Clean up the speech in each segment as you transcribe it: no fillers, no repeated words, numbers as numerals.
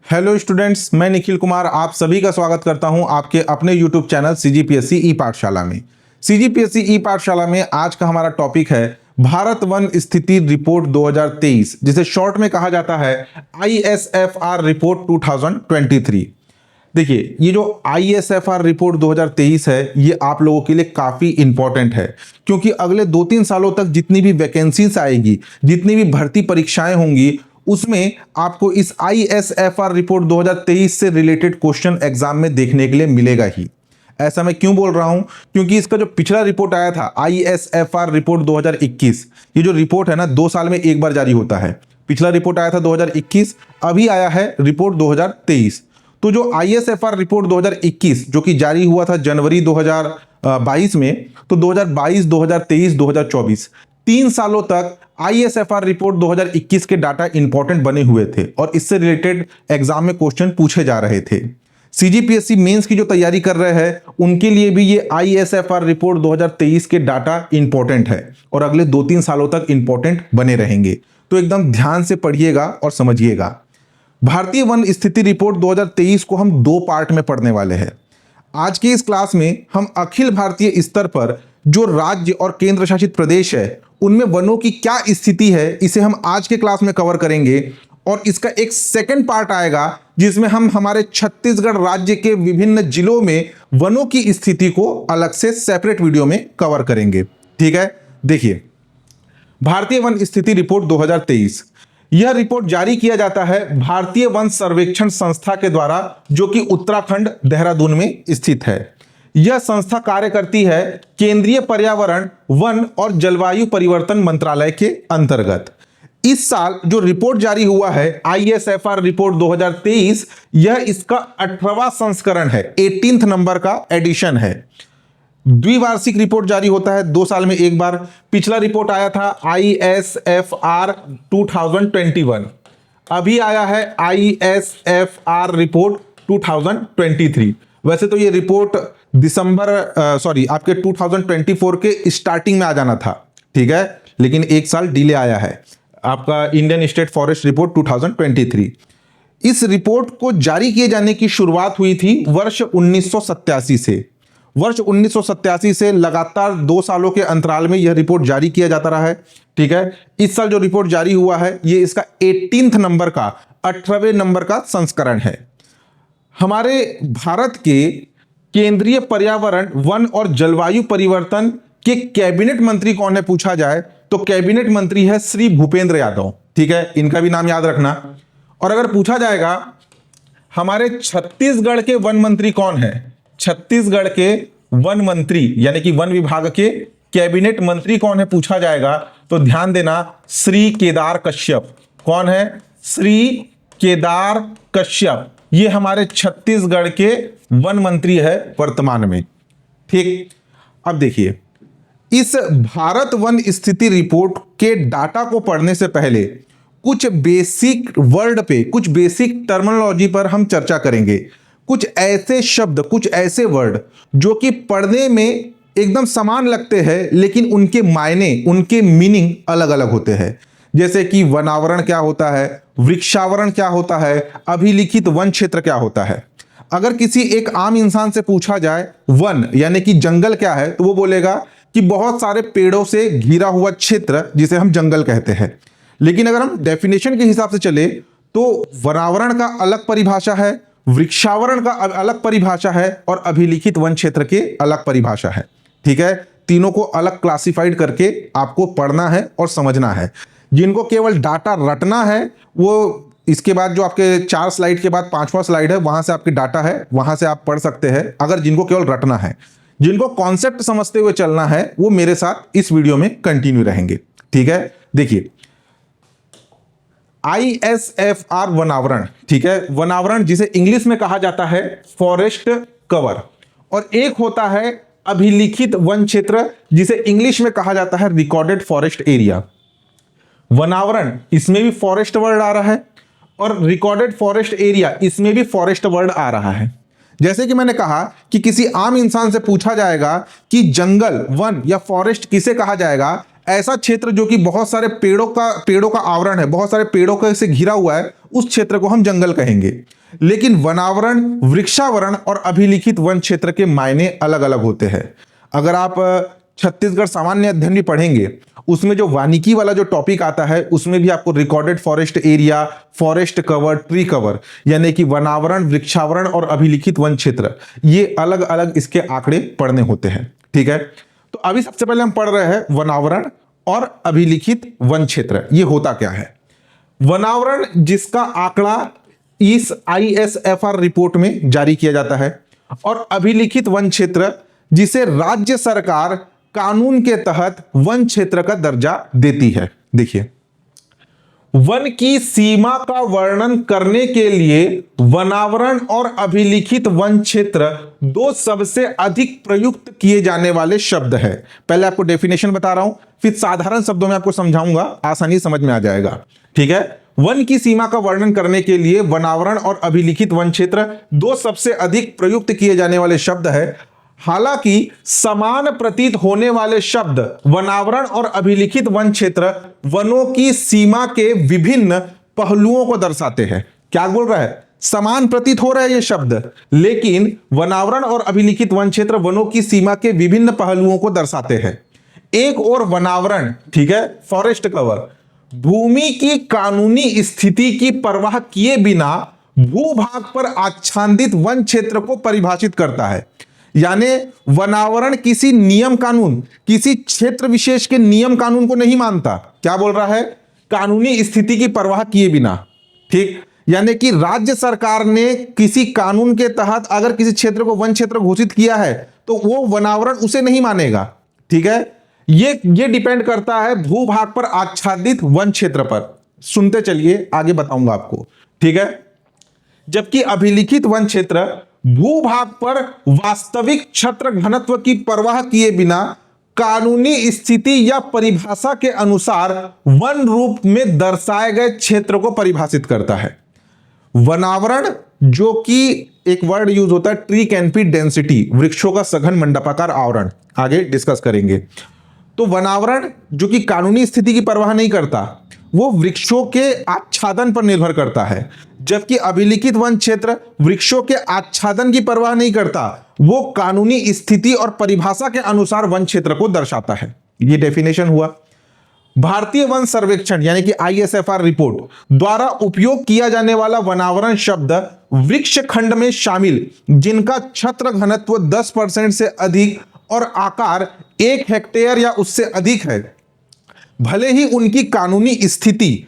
Hello students, मैं निखिल कुमार आप सभी का स्वागत करता हूं आपके अपने यूट्यूब चैनल सीजीपीएससी ई पाठशाला में। सीजीपीएससी ई पाठशाला में आज का हमारा टॉपिक है भारत वन स्थिति रिपोर्ट 2023, जिसे शॉर्ट में कहा जाता है ISFR रिपोर्ट 2023। देखिए, ये जो ISFR रिपोर्ट 2023 है, ये आप लोगों के लिए काफ़ी इंपॉर्टेंट है, क्योंकि अगले 2-3 सालों तक जितनी भी वैकेंसीज आएगी, जितनी भी भर्ती परीक्षाएं होंगी, उसमें आपको इस ISFR रिपोर्ट 2023 से रिलेटेड क्वेश्चन एग्जाम में देखने के लिए मिलेगा ही। ऐसा मैं क्यों बोल रहा हूं? क्योंकि इसका जो पिछला रिपोर्ट आया था ISFR रिपोर्ट 2021, ये जो रिपोर्ट है ना, 2 साल में एक बार जारी होता है। पिछला रिपोर्ट आया था 2021, अभी आया है रिपोर्ट 2023। तो जो ISFR रिपोर्ट 2021 जो कि जारी हुआ था जनवरी 2022 में, तो 2022, 2023, 2024 3 सालों तक ISFR रिपोर्ट 2021 के डाटा इंपॉर्टेंट बने हुए थे और इससे रिलेटेड एग्जाम में क्वेश्चन पूछे जा रहे थे। सीजीपीएससी मेंस की जो तैयारी कर रहे हैं, उनके लिए भी ये ISFR रिपोर्ट 2023 के डाटा इंपॉर्टेंट है और अगले 2-3 सालों तक इंपॉर्टेंट बने रहेंगे। तो एकदम ध्यान से पढ़िएगा और समझिएगा। भारतीय वन स्थिति रिपोर्ट 2023 को हम 2 पार्ट में पढ़ने वाले हैं। आज के इस क्लास में हम अखिल भारतीय स्तर पर जो राज्य और केंद्र शासित प्रदेश है, उनमें वनों की क्या स्थिति है, इसे हम आज के क्लास में कवर करेंगे। और इसका एक सेकंड पार्ट आएगा जिसमें हम हमारे छत्तीसगढ़ राज्य के विभिन्न जिलों में वनों की स्थिति को अलग से सेपरेट वीडियो में कवर करेंगे। ठीक है, देखिए, भारतीय वन स्थिति रिपोर्ट 2023, यह रिपोर्ट जारी किया जाता है भारतीय वन सर्वेक्षण संस्था के द्वारा, जो कि उत्तराखंड देहरादून में स्थित है। यह संस्था कार्य करती है केंद्रीय पर्यावरण, वन और जलवायु परिवर्तन मंत्रालय के अंतर्गत। इस साल जो रिपोर्ट जारी हुआ है ISFR रिपोर्ट 2023, यह इसका 18वां संस्करण है, 18th नंबर का एडिशन है। द्विवार्षिक रिपोर्ट जारी होता है 2 साल में एक बार। पिछला रिपोर्ट आया था ISFR 2021, अभी आया है ISFR रिपोर्ट 2023। वैसे तो ये रिपोर्ट आपके 2024 के स्टार्टिंग में आ जाना था, ठीक है, लेकिन 1 साल डिले आया है। आपका इंडियन स्टेट फॉरेस्ट रिपोर्ट 2023। इस रिपोर्ट को जारी किए जाने की शुरुआत हुई थी वर्ष 1987 से। वर्ष 1987 से लगातार 2 सालों के अंतराल में यह रिपोर्ट जारी किया जाता रहा है। ठीक है, इस साल जो रिपोर्ट जारी हुआ है, ये इसका 18th नंबर का 18वें नंबर का संस्करण है। हमारे भारत के केंद्रीय पर्यावरण, वन और जलवायु परिवर्तन के कैबिनेट मंत्री कौन है पूछा जाए, तो कैबिनेट मंत्री है श्री भूपेंद्र यादव। ठीक है, इनका भी नाम याद रखना। और अगर पूछा जाएगा हमारे छत्तीसगढ़ के वन मंत्री कौन है, छत्तीसगढ़ के वन मंत्री यानी कि वन विभाग के कैबिनेट मंत्री कौन है पूछा जाएगा, तो ध्यान देना, श्री केदार कश्यप। कौन है? श्री केदार कश्यप। ये हमारे छत्तीसगढ़ के वन मंत्री है वर्तमान में। ठीक, अब देखिए, इस भारत वन स्थिति रिपोर्ट के डाटा को पढ़ने से पहले कुछ बेसिक वर्ड पे, कुछ बेसिक टर्मिनोलॉजी पर हम चर्चा करेंगे। कुछ ऐसे शब्द, कुछ ऐसे वर्ड जो कि पढ़ने में एकदम समान लगते हैं, लेकिन उनके मायने, उनके मीनिंग अलग अलग होते हैं। जैसे कि वनावरण क्या होता है, वृक्षावरण क्या होता है, अभिलिखित वन क्षेत्र क्या होता है। अगर किसी एक आम इंसान से पूछा जाए वन यानी कि जंगल क्या है, तो वो बोलेगा कि बहुत सारे पेड़ों से घिरा हुआ क्षेत्र, जिसे हम जंगल कहते हैं। लेकिन अगर हम डेफिनेशन के हिसाब से चले, तो वनावरण का अलग परिभाषा है, वृक्षावरण का अलग परिभाषा है और अभिलिखित वन क्षेत्र के अलग परिभाषा है। ठीक है, तीनों को अलग क्लासिफाइड करके आपको पढ़ना है और समझना है। जिनको केवल डाटा रटना है, वो इसके बाद जो आपके 4 स्लाइड के बाद 5वां स्लाइड है, वहां से आपके डाटा है, वहां से आप पढ़ सकते हैं। अगर जिनको केवल रटना है, जिनको कॉन्सेप्ट समझते हुए चलना है, वो मेरे साथ इस वीडियो में कंटिन्यू रहेंगे। ठीक है, देखिए, ISFR वनावरण, ठीक है, वनावरण जिसे इंग्लिश में कहा जाता है फॉरेस्ट कवर, और एक होता है अभिलिखित वन क्षेत्र, जिसे इंग्लिश में कहा जाता है रिकॉर्डेड फॉरेस्ट एरिया। वनावरण, इसमें भी फॉरेस्ट वर्ड आ रहा है, और रिकॉर्डेड फॉरेस्ट एरिया, इसमें भी फॉरेस्ट वर्ड आ रहा है। जैसे कि मैंने कहा कि किसी आम इंसान से पूछा जाएगा कि जंगल, वन या फॉरेस्ट किसे कहा जाएगा, ऐसा क्षेत्र जो कि बहुत सारे पेड़ों का आवरण है, बहुत सारे पेड़ों का से घिरा हुआ है, उस क्षेत्र को हम जंगल कहेंगे। लेकिन वनावरण, वृक्षावरण और अभिलिखित वन क्षेत्र के मायने अलग अलग होते हैं। अगर आप छत्तीसगढ़ सामान्य अध्ययन भी पढ़ेंगे, उसमें जो वानिकी वाला जो टॉपिक आता है, उसमें भी आपको recorded forest area, forest cover, tree cover, यानी कि वनावरण, वृक्षावरण और अभिलिखित वन क्षेत्र, ये अलग अलग इसके आंकड़े पढ़ने होते हैं। ठीक है, तो अभी सबसे पहले हम पढ़ रहे हैं वनावरण और अभिलिखित वन क्षेत्र, ये होता क्या है। वनावरण जिसका आंकड़ा इस ISFR रिपोर्ट में जारी किया जाता है, और अभिलिखित वन क्षेत्र जिसे राज्य सरकार कानून के तहत वन क्षेत्र का दर्जा देती है। देखिए, वन की सीमा का वर्णन करने के लिए वनावरण और अभिलिखित वन क्षेत्र दो सबसे अधिक प्रयुक्त किए जाने वाले शब्द है। पहले आपको डेफिनेशन बता रहा हूं, फिर साधारण शब्दों में आपको समझाऊंगा, आसानी समझ में आ जाएगा। ठीक है, वन की सीमा का वर्णन करने के लिए वनावरण और अभिलिखित वन क्षेत्र दो सबसे अधिक प्रयुक्त किए जाने वाले शब्द है। हालांकि समान प्रतीत होने वाले शब्द वनावरण और अभिलिखित वन क्षेत्र वनों की सीमा के विभिन्न पहलुओं को दर्शाते हैं। क्या बोल रहा है, समान प्रतीत हो रहा है ये शब्द, लेकिन वनावरण और अभिलिखित वन क्षेत्र वनों की सीमा के विभिन्न पहलुओं को दर्शाते हैं। एक और वनावरण, ठीक है, फॉरेस्ट कवर, भूमि की कानूनी स्थिति की परवाह किए बिना भूभाग पर आच्छादित वन क्षेत्र को परिभाषित करता है। यानी वनावरण किसी नियम कानून, किसी क्षेत्र विशेष के नियम कानून को नहीं मानता। क्या बोल रहा है, कानूनी स्थिति की परवाह किए बिना। ठीक, यानी कि राज्य सरकार ने किसी कानून के तहत अगर किसी क्षेत्र को वन क्षेत्र घोषित किया है तो वो वनावरण उसे नहीं मानेगा। ठीक है, ये डिपेंड करता है भूभाग पर आच्छादित वन क्षेत्र पर। सुनते चलिए, आगे बताऊंगा आपको। ठीक है, जबकि अभिलिखित वन क्षेत्र भूभाग पर वास्तविक क्षेत्र घनत्व की परवाह किए बिना कानूनी स्थिति या परिभाषा के अनुसार वन रूप में दर्शाए गए क्षेत्र को परिभाषित करता है। वनावरण, जो कि एक वर्ड यूज होता है ट्री कैनपी डेंसिटी, वृक्षों का सघन मंडपाकार आवरण, आगे डिस्कस करेंगे। तो वनावरण जो कि कानूनी स्थिति की परवाह नहीं करता, वो वृक्षों के आच्छादन पर निर्भर करता है। जबकि अभिलिखित वन क्षेत्र वृक्षों के आच्छादन की परवाह नहीं करता, वो कानूनी स्थिति और परिभाषा के अनुसार वन क्षेत्र को दर्शाता है। ये डेफिनेशन हुआ। भारतीय वन सर्वेक्षण यानी कि ISFR रिपोर्ट द्वारा उपयोग किया जाने वाला वनावरण शब्द वृक्ष खंड में शामिल जिनका क्षेत्र घनत्व 10% से अधिक और आकार 1 हेक्टेयर या उससे अधिक है, भले ही उनकी कानूनी स्थिति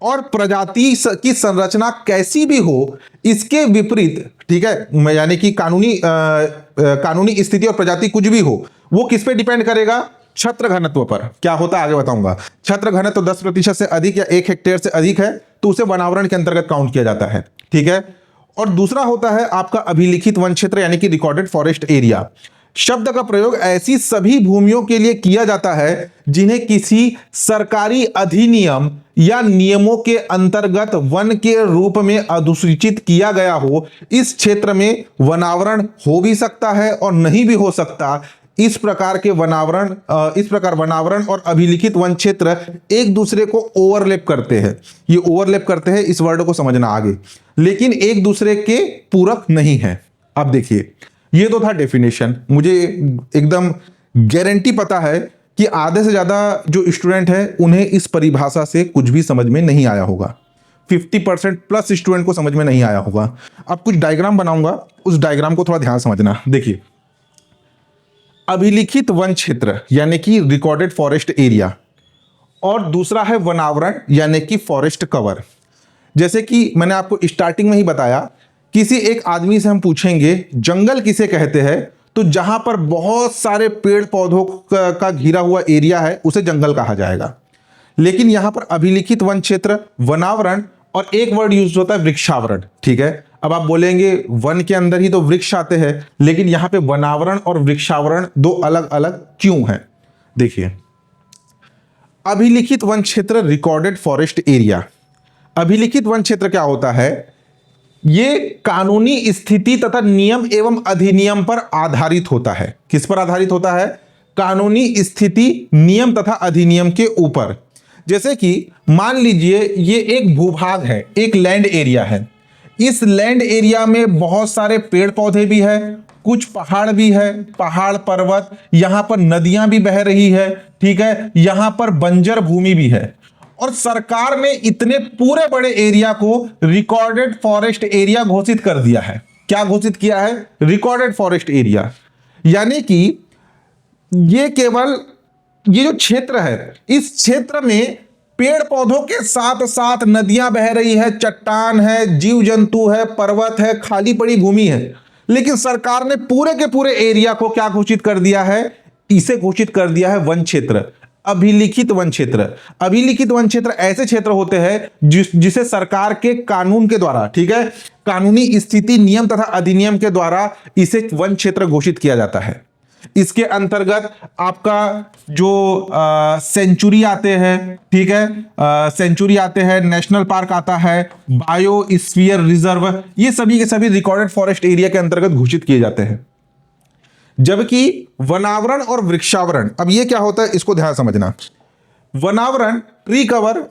और प्रजाति की संरचना कैसी भी हो, इसके विपरीत, ठीक है, यानी कि कानूनी स्थिति और प्रजाति कुछ भी हो, वो किस पे डिपेंड करेगा, क्षेत्र घनत्व पर। क्या होता है आगे बताऊंगा। क्षेत्र घनत्व 10% से अधिक या 1 हेक्टेयर से अधिक है तो उसे वनावरण के अंतर्गत काउंट किया जाता है। ठीक है, और दूसरा होता है आपका अभिलिखित वन क्षेत्र यानी कि रिकॉर्डेड फॉरेस्ट एरिया। शब्द का प्रयोग ऐसी सभी भूमियों के लिए किया जाता है जिन्हें किसी सरकारी अधिनियम या नियमों के अंतर्गत वन के रूप में अधिसूचित किया गया हो। इस क्षेत्र में वनावरण हो भी सकता है और नहीं भी हो सकता। इस प्रकार वनावरण और अभिलिखित वन क्षेत्र एक दूसरे को ओवरलैप करते हैं। ये ओवरलैप करते हैं, इस वर्ड को समझना आगे, लेकिन एक दूसरे के पूरक नहीं है। अब देखिए, ये तो था डेफिनेशन। मुझे एकदम गारंटी पता है कि आधे से ज्यादा जो स्टूडेंट है उन्हें इस परिभाषा से कुछ भी समझ में नहीं आया होगा। 50% प्लस स्टूडेंट को समझ में नहीं आया होगा। अब कुछ डायग्राम बनाऊंगा, उस डायग्राम को थोड़ा ध्यान समझना। देखिए, अभिलिखित वन क्षेत्र यानी कि रिकॉर्डेड फॉरेस्ट एरिया, और दूसरा है वनावरण यानी कि फॉरेस्ट कवर। जैसे कि मैंने आपको स्टार्टिंग में ही बताया, किसी एक आदमी से हम पूछेंगे जंगल किसे कहते हैं, तो जहां पर बहुत सारे पेड़ पौधों का घिरा हुआ एरिया है उसे जंगल कहा जाएगा। लेकिन यहां पर अभिलिखित वन क्षेत्र, वनावरण और एक वर्ड यूज होता है वृक्षावरण। ठीक है, अब आप बोलेंगे वन के अंदर ही तो वृक्ष आते हैं, लेकिन यहां पे वनावरण और वृक्षावरण दो अलग अलग क्यों हैं। देखिए, अभिलिखित वन क्षेत्र रिकॉर्डेड फॉरेस्ट एरिया। अभिलिखित वन क्षेत्र क्या होता है, ये कानूनी स्थिति तथा नियम एवं अधिनियम पर आधारित होता है। किस पर आधारित होता है, कानूनी स्थिति नियम तथा अधिनियम के ऊपर। जैसे कि मान लीजिए ये एक भूभाग है, एक लैंड एरिया है। इस लैंड एरिया में बहुत सारे पेड़ पौधे भी है, कुछ पहाड़ भी है, पहाड़ पर्वत, यहां पर नदियां भी बह रही है, ठीक है, यहां पर बंजर भूमि भी है। और सरकार ने इतने पूरे बड़े एरिया को रिकॉर्डेड फॉरेस्ट एरिया घोषित कर दिया है। क्या घोषित किया है? Recorded forest area. यानी कि ये केवल ये जो क्षेत्र है, इस क्षेत्र में पेड़ पौधों के साथ साथ नदियां बह रही है, चट्टान है, जीव जंतु है, पर्वत है, खाली पड़ी भूमि है, लेकिन सरकार ने पूरे के पूरे एरिया को क्या घोषित कर दिया है? इसे घोषित कर दिया है वन क्षेत्र, अभिलिखित वन क्षेत्र। अभिलिखित वन क्षेत्र ऐसे क्षेत्र होते हैं जिसे सरकार के कानून के द्वारा, ठीक है, कानूनी स्थिति नियम तथा अधिनियम के द्वारा इसे वन क्षेत्र घोषित किया जाता है। इसके अंतर्गत आपका जो सेंचुरी आते हैं, ठीक है, सेंचुरी आते हैं, नेशनल पार्क आता है, बायोस्फीयर रिजर्व, ये सभी के सभी रिकॉर्डेड फॉरेस्ट एरिया के अंतर्गत घोषित किए जाते हैं। जबकि वनावरण और वृक्षावरण, अब ये क्या होता है इसको ध्यान समझना। वनावरण ट्री कवर,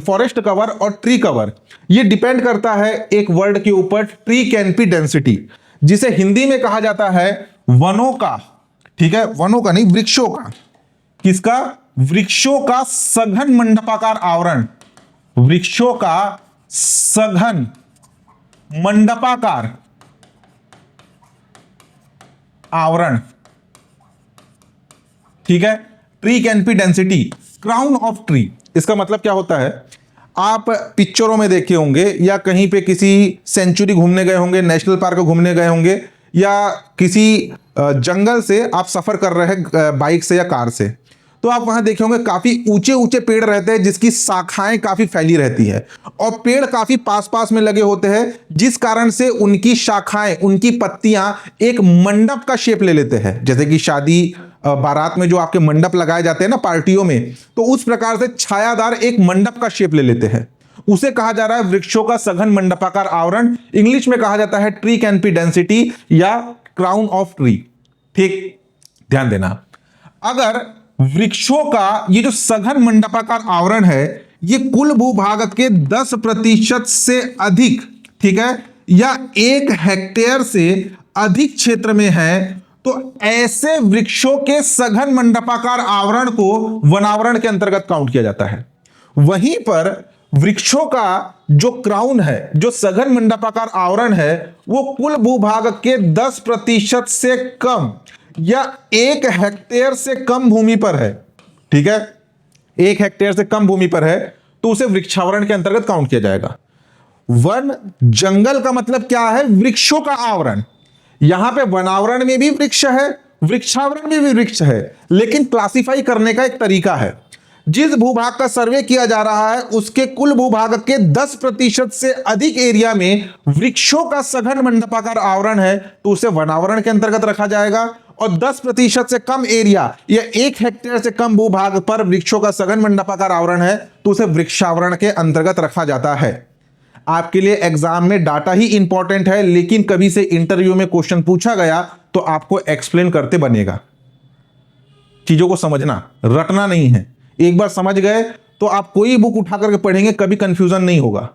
फॉरेस्ट कवर और ट्री कवर, ये डिपेंड करता है एक वर्ड के ऊपर, ट्री कैनपी डेंसिटी, जिसे हिंदी में कहा जाता है वनों का, ठीक है, वनों का नहीं, वृक्षों का। किसका? वृक्षों का सघन मंडपाकार आवरण, वृक्षों का सघन मंडपाकार आवरण, ठीक है, tree canopy density, crown of tree. इसका मतलब क्या होता है? आप पिक्चरों में देखे होंगे या कहीं पे किसी सेंचुरी घूमने गए होंगे, नेशनल पार्क घूमने गए होंगे, या किसी जंगल से आप सफर कर रहे हैं बाइक से या कार से, तो आप वहां देखे होंगे काफी ऊंचे ऊंचे पेड़ रहते हैं जिसकी शाखाएं काफी फैली रहती है, और पेड़ काफी पास पास में लगे होते हैं, जिस कारण से उनकी शाखाएं, उनकी पत्तियां एक मंडप का शेप ले लेते हैं। जैसे कि शादी बारात में जो आपके मंडप लगाए जाते हैं ना पार्टियों में, तो उस प्रकार से छायादार एक मंडप का शेप ले लेते हैं। उसे कहा जा रहा है वृक्षों का सघन मंडपाकार आवरण। इंग्लिश में कहा जाता है ट्री कैनपी डेंसिटी या क्राउन ऑफ ट्री। ठीक, ध्यान देना। अगर वृक्षों का ये जो सघन मंडपाकार आवरण है, ये कुल भूभाग के 10% से अधिक, ठीक है, या 1 हेक्टेयर से अधिक क्षेत्र में है, तो ऐसे वृक्षों के सघन मंडपाकार आवरण को वनावरण के अंतर्गत काउंट किया जाता है। वहीं पर वृक्षों का जो क्राउन है, जो सघन मंडपाकार आवरण है, वो कुल भूभाग के 10% से कम या 1 हेक्टेयर से कम भूमि पर है, ठीक है, 1 हेक्टेयर से कम भूमि पर है, तो उसे वृक्षावरण के अंतर्गत काउंट किया जाएगा। वन जंगल का मतलब क्या है? वृक्षों का आवरण। यहां पे वनावरण में भी वृक्ष है, वृक्षावरण में भी वृक्ष है, लेकिन क्लासिफाई करने का एक तरीका है। जिस भूभाग का सर्वे किया जा रहा है उसके कुल भूभाग के 10% से अधिक एरिया में वृक्षों का सघन मंडपाकार आवरण है, तो उसे वनावरण के अंतर्गत रखा जाएगा। और 10% से कम एरिया या 1 हेक्टेयर से कम भूभाग पर वृक्षों का सघन मंडपाकार आवरण है, तो उसे वृक्षावरण के अंतर्गत रखा जाता है। आपके लिए एग्जाम में डाटा ही इंपॉर्टेंट है, लेकिन कभी से इंटरव्यू में क्वेश्चन पूछा गया तो आपको एक्सप्लेन करते बनेगा। चीजों को समझना, रटना नहीं है। एक बार समझ गए तो आप कोई बुक उठा करके पढ़ेंगे, कभी कंफ्यूजन नहीं होगा।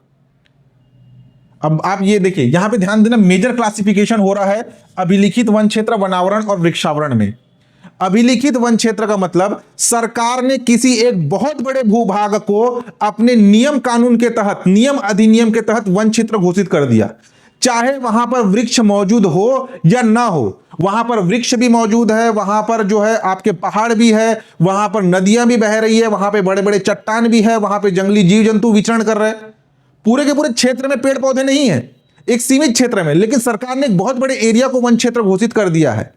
अब आप ये देखिए, यहां पे ध्यान देना, मेजर क्लासिफिकेशन हो रहा है अभिलिखित वन क्षेत्र, वनावरण और वृक्षावरण में। अभिलिखित वन क्षेत्र का मतलब सरकार ने किसी एक बहुत बड़े भूभाग को अपने नियम कानून के तहत, नियम अधिनियम के तहत वन क्षेत्र घोषित कर दिया। चाहे वहां पर वृक्ष मौजूद हो या ना हो, वहां पर वृक्ष भी मौजूद है, वहां पर जो है आपके पहाड़ भी है, वहां पर नदियां भी बह रही है, वहां पे बड़े बड़े चट्टान भी है, वहां पे जंगली जीव जंतु विचरण कर रहे हैं। पूरे के पूरे क्षेत्र में पेड़ पौधे नहीं है, एक सीमित क्षेत्र में, लेकिन सरकार ने एक बहुत बड़े एरिया को वन क्षेत्र घोषित कर दिया है।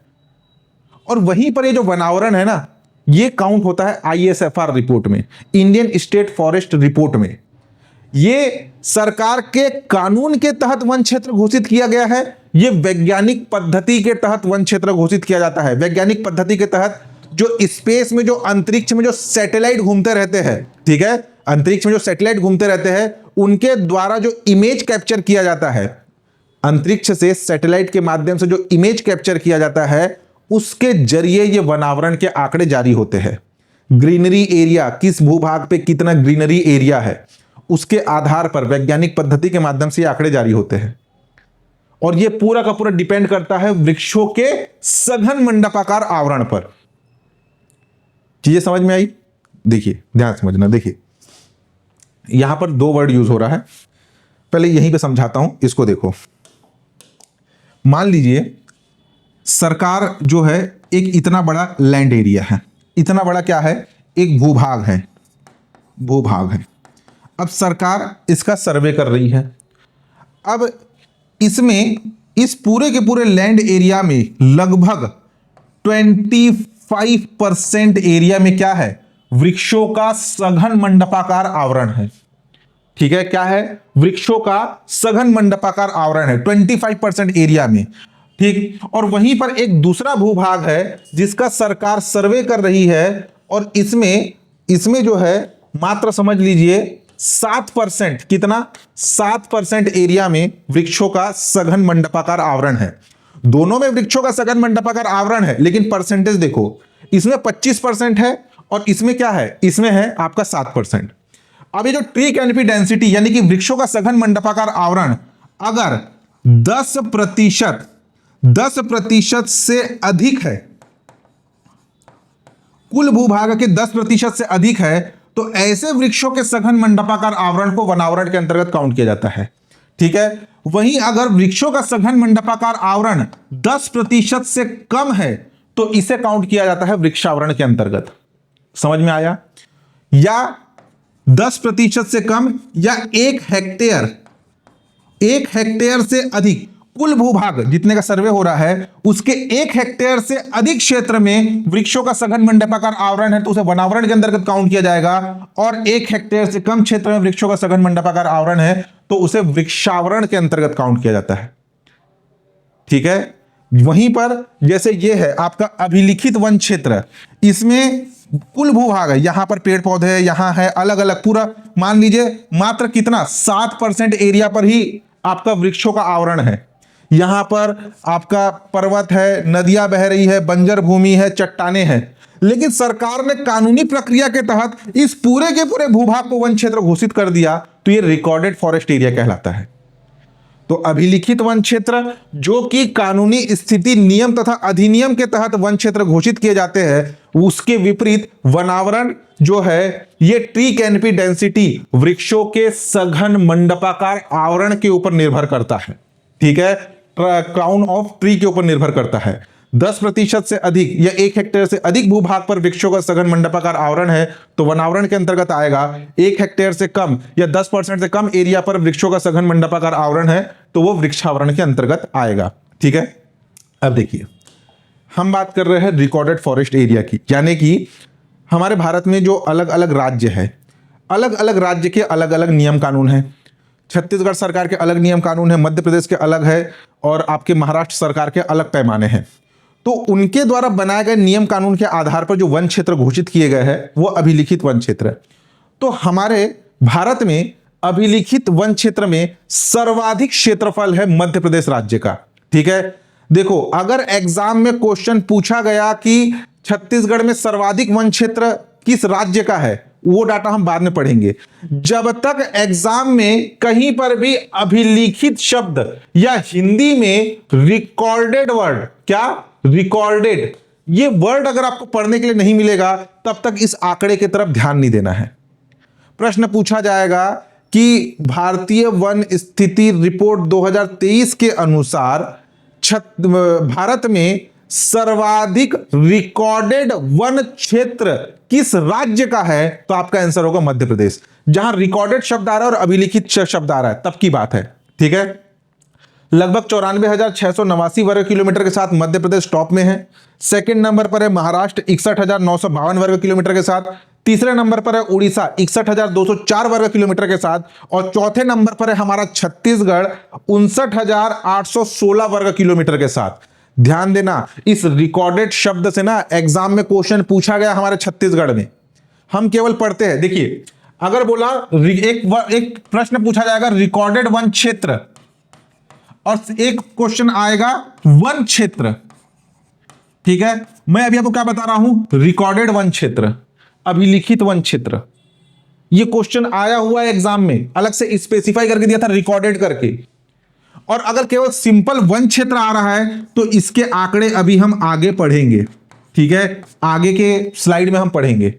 और वहीं पर ये जो वनावरण है ना, ये काउंट होता है ISFR रिपोर्ट में, इंडियन स्टेट फॉरेस्ट रिपोर्ट में। ये सरकार के कानून के तहत वन क्षेत्र घोषित किया गया है। ये वैज्ञानिक पद्धति के तहत वन क्षेत्र घोषित किया जाता है। वैज्ञानिक पद्धति के तहत जो स्पेस में, जो अंतरिक्ष में जो सैटेलाइट घूमते रहते हैं, ठीक है, अंतरिक्ष में जो सैटेलाइट घूमते रहते हैं, उनके द्वारा जो इमेज कैप्चर किया जाता है, अंतरिक्ष से सैटेलाइट के माध्यम से जो इमेज कैप्चर किया जाता है, उसके जरिए ये वनावरण के आंकड़े जारी होते हैं। ग्रीनरी एरिया, किस भूभाग पे कितना ग्रीनरी एरिया है, उसके आधार पर वैज्ञानिक पद्धति के माध्यम से ये आंकड़े जारी होते हैं। और ये पूरा का पूरा डिपेंड करता है वृक्षों के सघन मंडपाकार आवरण पर। चीजें समझ में आई? देखिए, ध्यान समझना। देखिए, यहां पर दो वर्ड यूज हो रहा है, पहले यहीं पे समझाता हूं, इसको देखो। मान लीजिए सरकार जो है एक इतना बड़ा लैंड एरिया है, इतना बड़ा क्या है, एक भूभाग है, भूभाग है। अब सरकार इसका सर्वे कर रही है। अब इसमें इस पूरे के पूरे लैंड एरिया में लगभग 25% एरिया में क्या है, वृक्षों का सघन मंडपाकार आवरण है। ठीक है, क्या है, वृक्षों का सघन मंडपाकार आवरण है 25% एरिया में। ठीक, और वहीं पर एक दूसरा भूभाग है जिसका सरकार सर्वे कर रही है, और इसमें जो है मात्र समझ लीजिए 7%, कितना, 7% एरिया में वृक्षों का सघन मंडपाकार आवरण है। दोनों में वृक्षों का सघन मंडपाकार आवरण है, लेकिन परसेंटेज देखो, इसमें 25% है और इसमें क्या है, इसमें है आपका 7%। अब ये जो ट्री कैनोपी डेंसिटी यानी कि वृक्षों का सघन मंडपाकार आवरण अगर 10% से अधिक है, कुल भूभाग के 10% से अधिक है, तो ऐसे वृक्षों के सघन मंडपाकार आवरण को वनावरण के अंतर्गत काउंट किया जाता है। ठीक है, वहीं अगर वृक्षों का सघन मंडपाकार आवरण 10% से कम है तो इसे काउंट किया जाता है वृक्षावरण के अंतर्गत। समझ में आया? या 10% से कम या 1 हेक्टेयर से अधिक, कुल भूभाग जितने का सर्वे हो रहा है उसके 1 हेक्टेयर से अधिक क्षेत्र में वृक्षों का सघन मंडपाकार आवरण है तो उसे वनावरण के अंतर्गत काउंट किया जाएगा। और 1 हेक्टेयर से कम क्षेत्र में वृक्षों का सघन मंडपाकार आवरण है तो उसे वृक्षावरण के अंतर्गत काउंट किया जाता है। ठीक है, वहीं पर जैसे ये है आपका अभिलिखित वन क्षेत्र, इसमें कुल भूभाग है, यहां पर पेड़ पौधे है, यहां है अलग अलग पूरा, मान लीजिए मात्र कितना 7% एरिया पर ही आपका वृक्षों का आवरण है। यहां पर आपका पर्वत है, नदियां बह रही है, बंजर भूमि है, चट्टाने हैं, लेकिन सरकार ने कानूनी प्रक्रिया के तहत इस पूरे के पूरे भूभाग को वन क्षेत्र घोषित कर दिया, तो ये रिकॉर्डेड फॉरेस्ट एरिया कहलाता है। तो अभिलिखित वन क्षेत्र जो कि कानूनी स्थिति नियम तथा अधिनियम के तहत वन क्षेत्र घोषित किए जाते हैं, उसके विपरीत वनावरण जो है ये ट्री कैनोपी डेंसिटी वृक्षों के सघन मंडपाकार आवरण के ऊपर निर्भर करता है। ठीक है, क्राउन ऑफ ट्री के ऊपर निर्भर करता है। 10% से अधिक या 1 हेक्टेयर से अधिक भूभाग पर वृक्षों का सघन मंडपाकार आवरण है तो वनावरण के अंतर्गत आएगा। 1 हेक्टेयर से कम या 10% से कम एरिया पर वृक्षों का सघन मंडपाकार आवरण है तो वो वृक्षावरण के अंतर्गत आएगा। ठीक है, अब देखिए हम बात कर रहे हैं रिकॉर्डेड फॉरेस्ट एरिया की, यानी कि हमारे भारत में जो अलग अलग राज्य है, अलग अलग राज्य के अलग अलग नियम कानून हैं। छत्तीसगढ़ सरकार के अलग नियम कानून है, मध्य प्रदेश के अलग है और आपके महाराष्ट्र सरकार के अलग पैमाने हैं। तो उनके द्वारा बनाए गए नियम कानून के आधार पर जो वन क्षेत्र घोषित किए गए हैं वो अभिलिखित वन क्षेत्र है। तो हमारे भारत में अभिलिखित वन क्षेत्र में सर्वाधिक क्षेत्रफल है मध्य प्रदेश राज्य का। ठीक है, देखो अगर एग्जाम में क्वेश्चन पूछा गया कि छत्तीसगढ़ में सर्वाधिक वन क्षेत्र किस राज्य का है, वो डाटा हम बाद में पढ़ेंगे। जब तक एग्जाम में कहीं पर भी अभिलिखित शब्द या हिंदी में रिकॉर्डेड वर्ड, क्या रिकॉर्डेड, ये वर्ड अगर आपको पढ़ने के लिए नहीं मिलेगा तब तक इस आंकड़े की तरफ ध्यान नहीं देना है। प्रश्न पूछा जाएगा कि भारतीय वन स्थिति रिपोर्ट 2023 के अनुसार भारत में सर्वाधिक रिकॉर्डेड वन क्षेत्र किस राज्य का है, तो आपका आंसर होगा मध्य प्रदेश। जहां रिकॉर्डेड शब्द आ रहा है और अभिलिखित शब्द आ रहा है तब की बात है। ठीक है, लगभग 94,689 वर्ग किलोमीटर के साथ मध्य प्रदेश टॉप में है। सेकंड नंबर पर है महाराष्ट्र 61,952 वर्ग किलोमीटर के साथ। तीसरे नंबर पर है उड़ीसा 61,204 वर्ग किलोमीटर के साथ, और चौथे नंबर पर है हमारा छत्तीसगढ़ 59,816 वर्ग किलोमीटर के साथ। ध्यान देना, इस रिकॉर्डेड शब्द से ना एग्जाम में क्वेश्चन पूछा गया हमारे छत्तीसगढ़ में, हम केवल पढ़ते हैं। देखिए अगर बोला एक प्रश्न पूछा जाएगा रिकॉर्डेड वन क्षेत्र और एक क्वेश्चन आएगा वन क्षेत्र, ठीक है, मैं अभी आपको क्या बता रहा हूं, रिकॉर्डेड वन क्षेत्र, अभिलिखित वन क्षेत्र। ये क्वेश्चन आया हुआ है एग्जाम में, अलग से स्पेसिफाई करके दिया था रिकॉर्डेड करके। और अगर केवल सिंपल वन क्षेत्र आ रहा है तो इसके आंकड़े अभी हम आगे पढ़ेंगे, ठीक है, आगे के स्लाइड में हम पढ़ेंगे।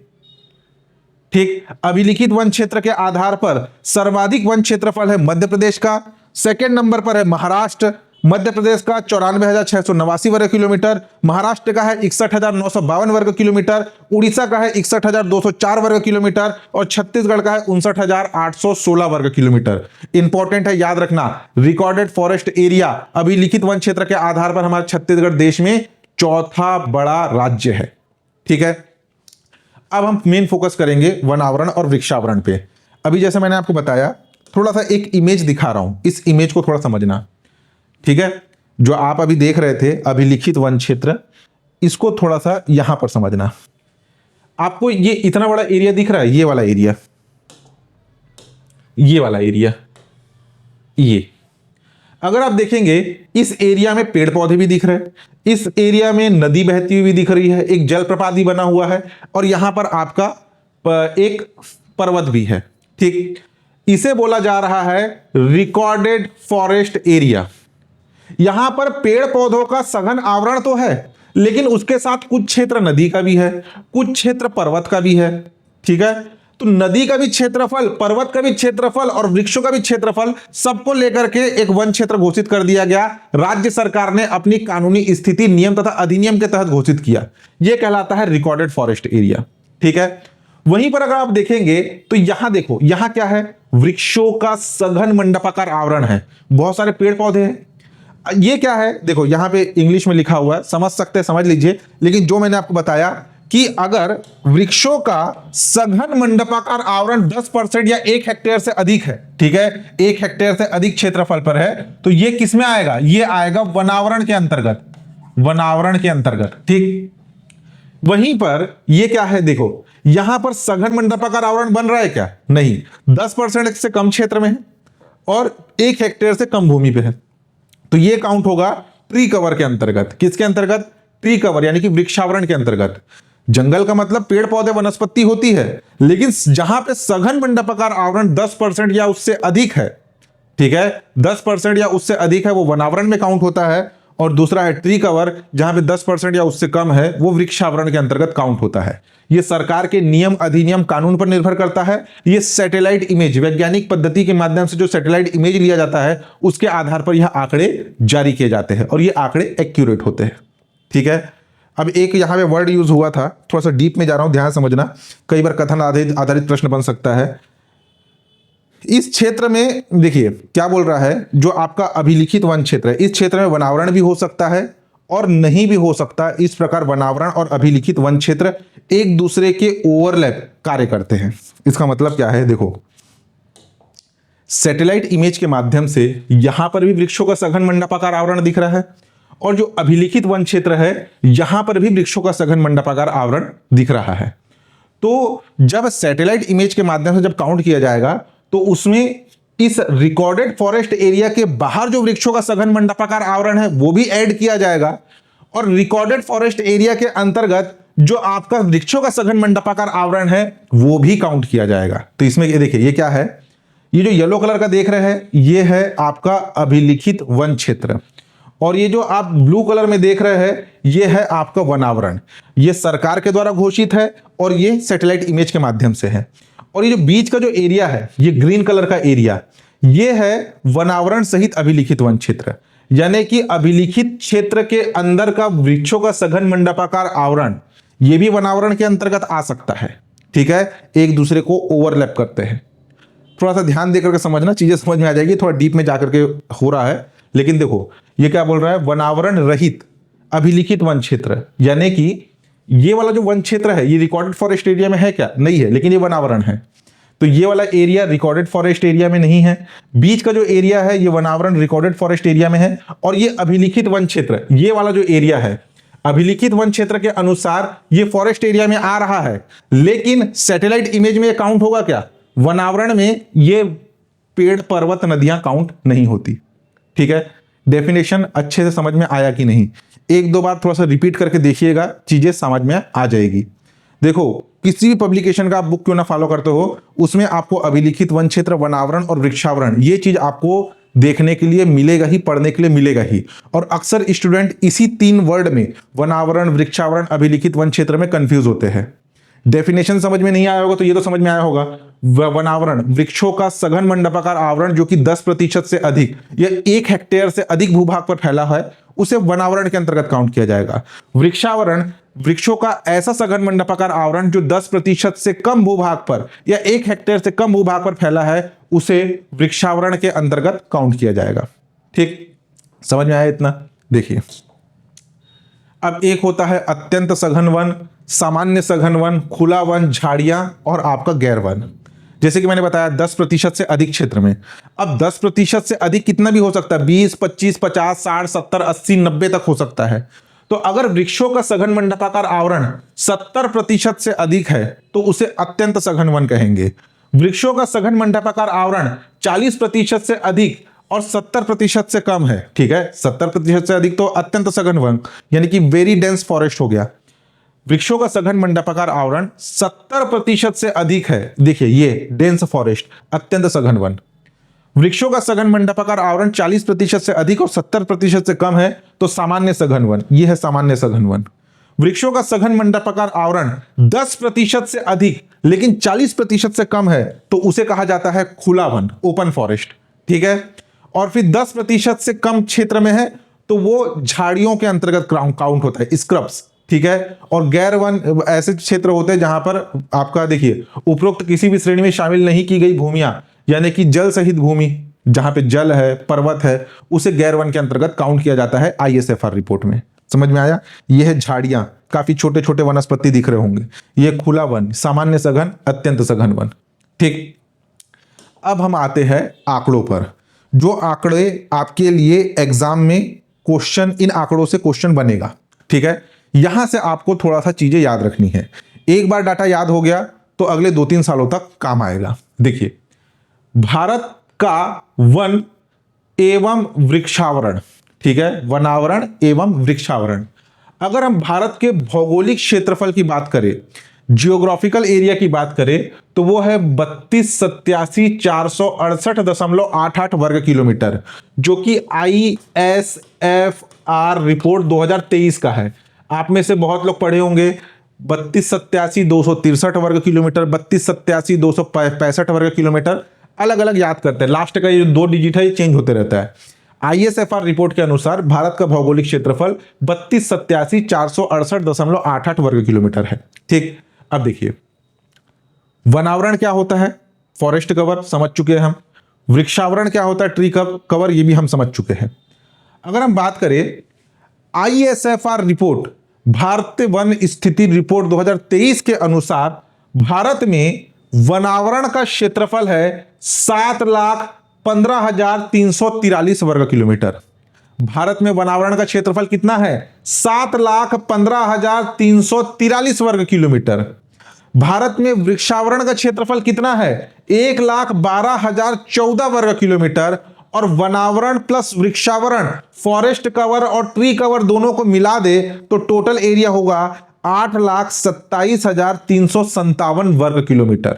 ठीक, अभिलिखित वन क्षेत्र के आधार पर सर्वाधिक वन क्षेत्रफल है मध्य प्रदेश का, सेकंड नंबर पर है महाराष्ट्र, मध्य प्रदेश का 94,689 वर्ग किलोमीटर, महाराष्ट्र का है 61,952 वर्ग किलोमीटर, उड़ीसा का है 61,204 वर्ग किलोमीटर और छत्तीसगढ़ का है 59,816 वर्ग किलोमीटर। इंपॉर्टेंट है, याद रखना, रिकॉर्डेड फॉरेस्ट एरिया अभिलिखित वन क्षेत्र के आधार पर हमारा छत्तीसगढ़ देश में चौथा बड़ा राज्य है। ठीक है, अब हम मेन फोकस करेंगे वन आवरण और वृक्षावरण पे। अभी जैसे मैंने आपको बताया, थोड़ा सा एक इमेज दिखा रहा हूं, इस इमेज को थोड़ा समझना। ठीक है, जो आप अभी देख रहे थे अभिलिखित वन क्षेत्र, इसको थोड़ा सा यहां पर समझना। आपको ये इतना बड़ा एरिया दिख रहा है, ये वाला एरिया, ये वाला एरिया, ये अगर आप देखेंगे इस एरिया में पेड़ पौधे भी दिख रहे हैं, इस एरिया में नदी बहती हुई भी दिख रही है, एक जलप्रपात भी बना हुआ है और यहां पर आपका एक पर्वत भी है। ठीक, इसे बोला जा रहा है रिकॉर्डेड फॉरेस्ट एरिया। यहां पर पेड़ पौधों का सघन आवरण तो है, लेकिन उसके साथ कुछ क्षेत्र नदी का भी है, कुछ क्षेत्र पर्वत का भी है। ठीक है, तो नदी का भी क्षेत्रफल, पर्वत का भी क्षेत्रफल और वृक्षों का भी क्षेत्रफल, सबको लेकर के एक वन क्षेत्र घोषित कर दिया गया। राज्य सरकार ने अपनी कानूनी स्थिति, नियम तथा अधिनियम के तहत घोषित किया। यह कहलाता है रिकॉर्डेड फॉरेस्ट एरिया। ठीक है, वहीं पर अगर आप देखेंगे तो यहां देखो, यहां क्या है, वृक्षों का सघन मंडपाकार आवरण है, बहुत सारे पेड़ पौधे हैं। ये क्या है, देखो यहां पे इंग्लिश में लिखा हुआ है, समझ सकते हैं समझ लीजिए, लेकिन जो मैंने आपको बताया कि अगर वृक्षों का सघन मंडपाकार आवरण 10% या 1 हेक्टेयर से अधिक है, ठीक है, 1 हेक्टेयर से अधिक क्षेत्रफल पर है, तो ये किस में आएगा, ये आएगा वनावरण के अंतर्गत, वनावरण के अंतर्गत। ठीक, वहीं पर ये क्या है, देखो यहां पर सघन मंडपाकार आवरण बन रहा है क्या, नहीं, 10% से कम क्षेत्र में है और 1 हेक्टेयर से कम भूमि पे है, तो ये काउंट होगा ट्री कवर के अंतर्गत। किसके अंतर्गत, ट्री कवर यानी कि वृक्षावरण के अंतर्गत। जंगल का मतलब पेड़ पौधे वनस्पति होती है, लेकिन जहां पे सघन मंडपाकार आवरण 10% या उससे अधिक है, ठीक है, 10% या उससे अधिक है, वो वनावरण में काउंट होता है। और दूसरा है ट्री कवर, जहां पे 10% या उससे कम है, वो वृक्षावरण के अंतर्गत काउंट होता है। ये सरकार के नियम, अधिनियम, कानून पर निर्भर करता है। ये सैटेलाइट इमेज, वैज्ञानिक पद्धति के माध्यम से जो सैटेलाइट इमेज लिया जाता है, उसके आधार पर यह आंकड़े जारी किए जाते हैं और ये आंकड़े एक्यूरेट होते हैं। ठीक है, अब एक यहां पे वर्ड यूज हुआ था, थोड़ा सा डीप में जा रहा हूं, ध्यान समझना, कई बार कथन आधारित प्रश्न बन सकता है। इस क्षेत्र में देखिए क्या बोल रहा है, जो आपका अभिलिखित वन क्षेत्र है, इस क्षेत्र में वनावरण भी हो सकता है और नहीं भी हो सकता। इस प्रकार वनावरण और अभिलिखित वन क्षेत्र एक दूसरे के ओवरलैप कार्य करते हैं। इसका मतलब क्या है, देखो सैटेलाइट इमेज के माध्यम से यहां पर भी वृक्षों का सघन मंडपाकार आवरण दिख रहा है और जो अभिलिखित वन क्षेत्र है, यहां पर भी वृक्षों का सघन मंडपाकार आवरण दिख रहा है। तो जब सैटेलाइट इमेज के माध्यम से जब काउंट किया जाएगा, तो उसमें इस रिकॉर्डेड फॉरेस्ट एरिया के बाहर जो वृक्षों का सघन मंडपाकार आवरण है, वो भी ऐड किया जाएगा और रिकॉर्डेड फॉरेस्ट एरिया के अंतर्गत जो आपका वृक्षों का सघन मंडपाकार आवरण है, वो भी काउंट किया जाएगा। तो इसमें ये देखिए, ये क्या है, ये जो येलो कलर का देख रहे हैं, ये है आपका अभिलिखित वन क्षेत्र और ये जो आप ब्लू कलर में देख रहे हैं, ये है आपका वनावरण। ये सरकार के द्वारा घोषित है और ये सैटेलाइट इमेज के माध्यम से है। और ये जो बीच का जो एरिया है, ये ग्रीन कलर का एरिया, ये है वनावरण सहित अभिलिखित वन क्षेत्र। यानी कि अभिलिखित क्षेत्र के अंदर का वृक्षों का सघन मंडपाकार आवरण, ये भी वनावरण के अंतर्गत आ सकता है। ठीक है, एक दूसरे को ओवरलैप करते हैं। थोड़ा सा ध्यान देकर के समझना, चीजें समझ में आ जाएगी। थोड़ा डीप में जाकर के हो रहा है, लेकिन देखो ये क्या बोल रहा है, वनावरण रहित अभिलिखित वन क्षेत्र, यानी कि ये वाला जो वन क्षेत्र है, ये रिकॉर्डेड फॉरेस्ट एरिया में है क्या, नहीं है, लेकिन ये वनावरण है। तो ये वाला एरिया रिकॉर्डेड फॉरेस्ट एरिया में नहीं है। बीच का जो एरिया है, ये वनावरण रिकॉर्डेड फॉरेस्ट एरिया में है। और ये अभिलिखित वन क्षेत्र, ये वाला जो एरिया है, अभिलिखित वन क्षेत्र के अनुसार ये फॉरेस्ट एरिया में आ रहा है, लेकिन सैटेलाइट इमेज में काउंट होगा क्या, वनावरण में ये पेड़, पर्वत, नदियां काउंट नहीं होती। ठीक है, डेफिनेशन अच्छे से समझ में आया कि नहीं, एक दो बार थोड़ा सा रिपीट करके देखिएगा, चीजें समझ में आ जाएगी। देखो, किसी भी पब्लिकेशन का आप बुक क्यों ना फॉलो करते हो, उसमें आपको अभिलिखित वन क्षेत्र, वनावरण और वृक्षावरण, ये चीज आपको देखने के लिए मिलेगा ही, पढ़ने के लिए मिलेगा ही। और अक्सर स्टूडेंट इसी 3 वर्ड में, वनावरण, वृक्षावरण, अभिलिखित वन क्षेत्र में कंफ्यूज होते हैं। डेफिनेशन समझ में नहीं आया होगा तो ये तो समझ में आया होगा। वनावरण, वृक्षों का सघन मंडपाकार आवरण जो कि 10% से अधिक या 1 हेक्टेयर से अधिक भूभाग पर फैला है, उसे वनावरण के अंतर्गत काउंट किया जाएगा। वृक्षावरण, वृक्षों का ऐसा सघन मंडपाकार आवरण जो 10% से कम भूभाग पर या 1 हेक्टेयर से कम भूभाग पर फैला है, उसे वृक्षावरण के अंतर्गत काउंट किया जाएगा। ठीक, समझ में आया इतना? देखिए, अब एक होता है अत्यंत सघन वन, सामान्य सघन वन, खुला वन, झाड़ियां और आपका गैर वन। जैसे कि मैंने बताया 10% से अधिक क्षेत्र में। अब 10% से अधिक कितना भी हो सकता है, 20, 25, 50, 60, 70, 80, 90 तक हो सकता है। तो अगर वृक्षों का सघन मंडपाकार आवरण 70% से अधिक है तो उसे अत्यंत सघन वन कहेंगे। वृक्षों का सघन मंडपाकार आवरण 40% से अधिक और 70% से कम है, ठीक है, 70% से अधिक तो अत्यंत सघन वन यानी कि वेरी डेंस फॉरेस्ट हो गया। वृक्षों का सघन मंडपाकार आवरण 70% से अधिक है, देखिए ये डेंस फॉरेस्ट, अत्यंत सघन वन। वृक्षों का सघन मंडपाकार आवरण 40% से अधिक और 70% से कम है तो सामान्य सघन वन, यह है सामान्य सघन वन। वृक्षों का सघन मंडपाकार आवरण 10% से अधिक लेकिन 40% से कम है तो उसे कहा जाता है खुला वन, ओपन फॉरेस्ट, ठीक है। और फिर 10% से कम क्षेत्र में है तो वो झाड़ियों के अंतर्गत काउंट होता है, स्क्रब्स, ठीक है। और गैर वन ऐसे क्षेत्र होते हैं जहां पर आपका देखिए उपरोक्त किसी भी श्रेणी में शामिल नहीं की गई भूमियां यानी कि जल सहित भूमि जहां पे जल है, पर्वत है, उसे गैर वन के अंतर्गत काउंट किया जाता है ISFR रिपोर्ट में। समझ में आया? यह है झाड़ियां, काफी छोटे छोटे वनस्पति दिख रहे होंगे, यह खुला वन, सामान्य सघन, अत्यंत सघन वन, ठीक। अब हम आते हैं आंकड़ों पर, जो आंकड़े आपके लिए एग्जाम में क्वेश्चन, इन आंकड़ों से क्वेश्चन बनेगा, ठीक है। यहां से आपको थोड़ा सा चीजें याद रखनी है। एक बार डाटा याद हो गया तो अगले 2-3 सालों तक काम आएगा। देखिए, भारत का वन एवं वृक्षावरण, ठीक है, वनावरण एवं वृक्षावरण। अगर हम भारत के भौगोलिक क्षेत्रफल की बात करें, जियोग्राफिकल एरिया की बात करें, तो वो है 32,87,468.88 वर्ग किलोमीटर, जो कि ISFR रिपोर्ट 2023 का है। आप में से बहुत लोग पढ़े होंगे 32,87,263 वर्ग किलोमीटर, 32,87,265 वर्ग किलोमीटर, अलग अलग याद करते हैं, लास्ट का ये 2 डिजिट है, ये चेंज होते रहता है। ISFR रिपोर्ट के अनुसार भारत का भौगोलिक क्षेत्रफल 32,87,468.88 वर्ग किलोमीटर है, ठीक। अब देखिए, वनावरण क्या होता है, फॉरेस्ट कवर समझ चुके हैं हम। वृक्षावरण क्या होता है, ट्री कवर, ये भी हम समझ चुके हैं। अगर हम बात करें ISFR रिपोर्ट, भारतीय वन स्थिति रिपोर्ट 2023 के अनुसार भारत में वनावरण का क्षेत्रफल है 7,15,343 वर्ग किलोमीटर। भारत में वनावरण का क्षेत्रफल कितना है? 7,15,343 वर्ग किलोमीटर। भारत में वृक्षावरण का क्षेत्रफल कितना है? 1,12,014 वर्ग किलोमीटर। और वनावरण प्लस वृक्षावरण, फॉरेस्ट कवर और ट्री कवर दोनों को मिला दे तो टोटल एरिया होगा 8,27,357 वर्ग किलोमीटर।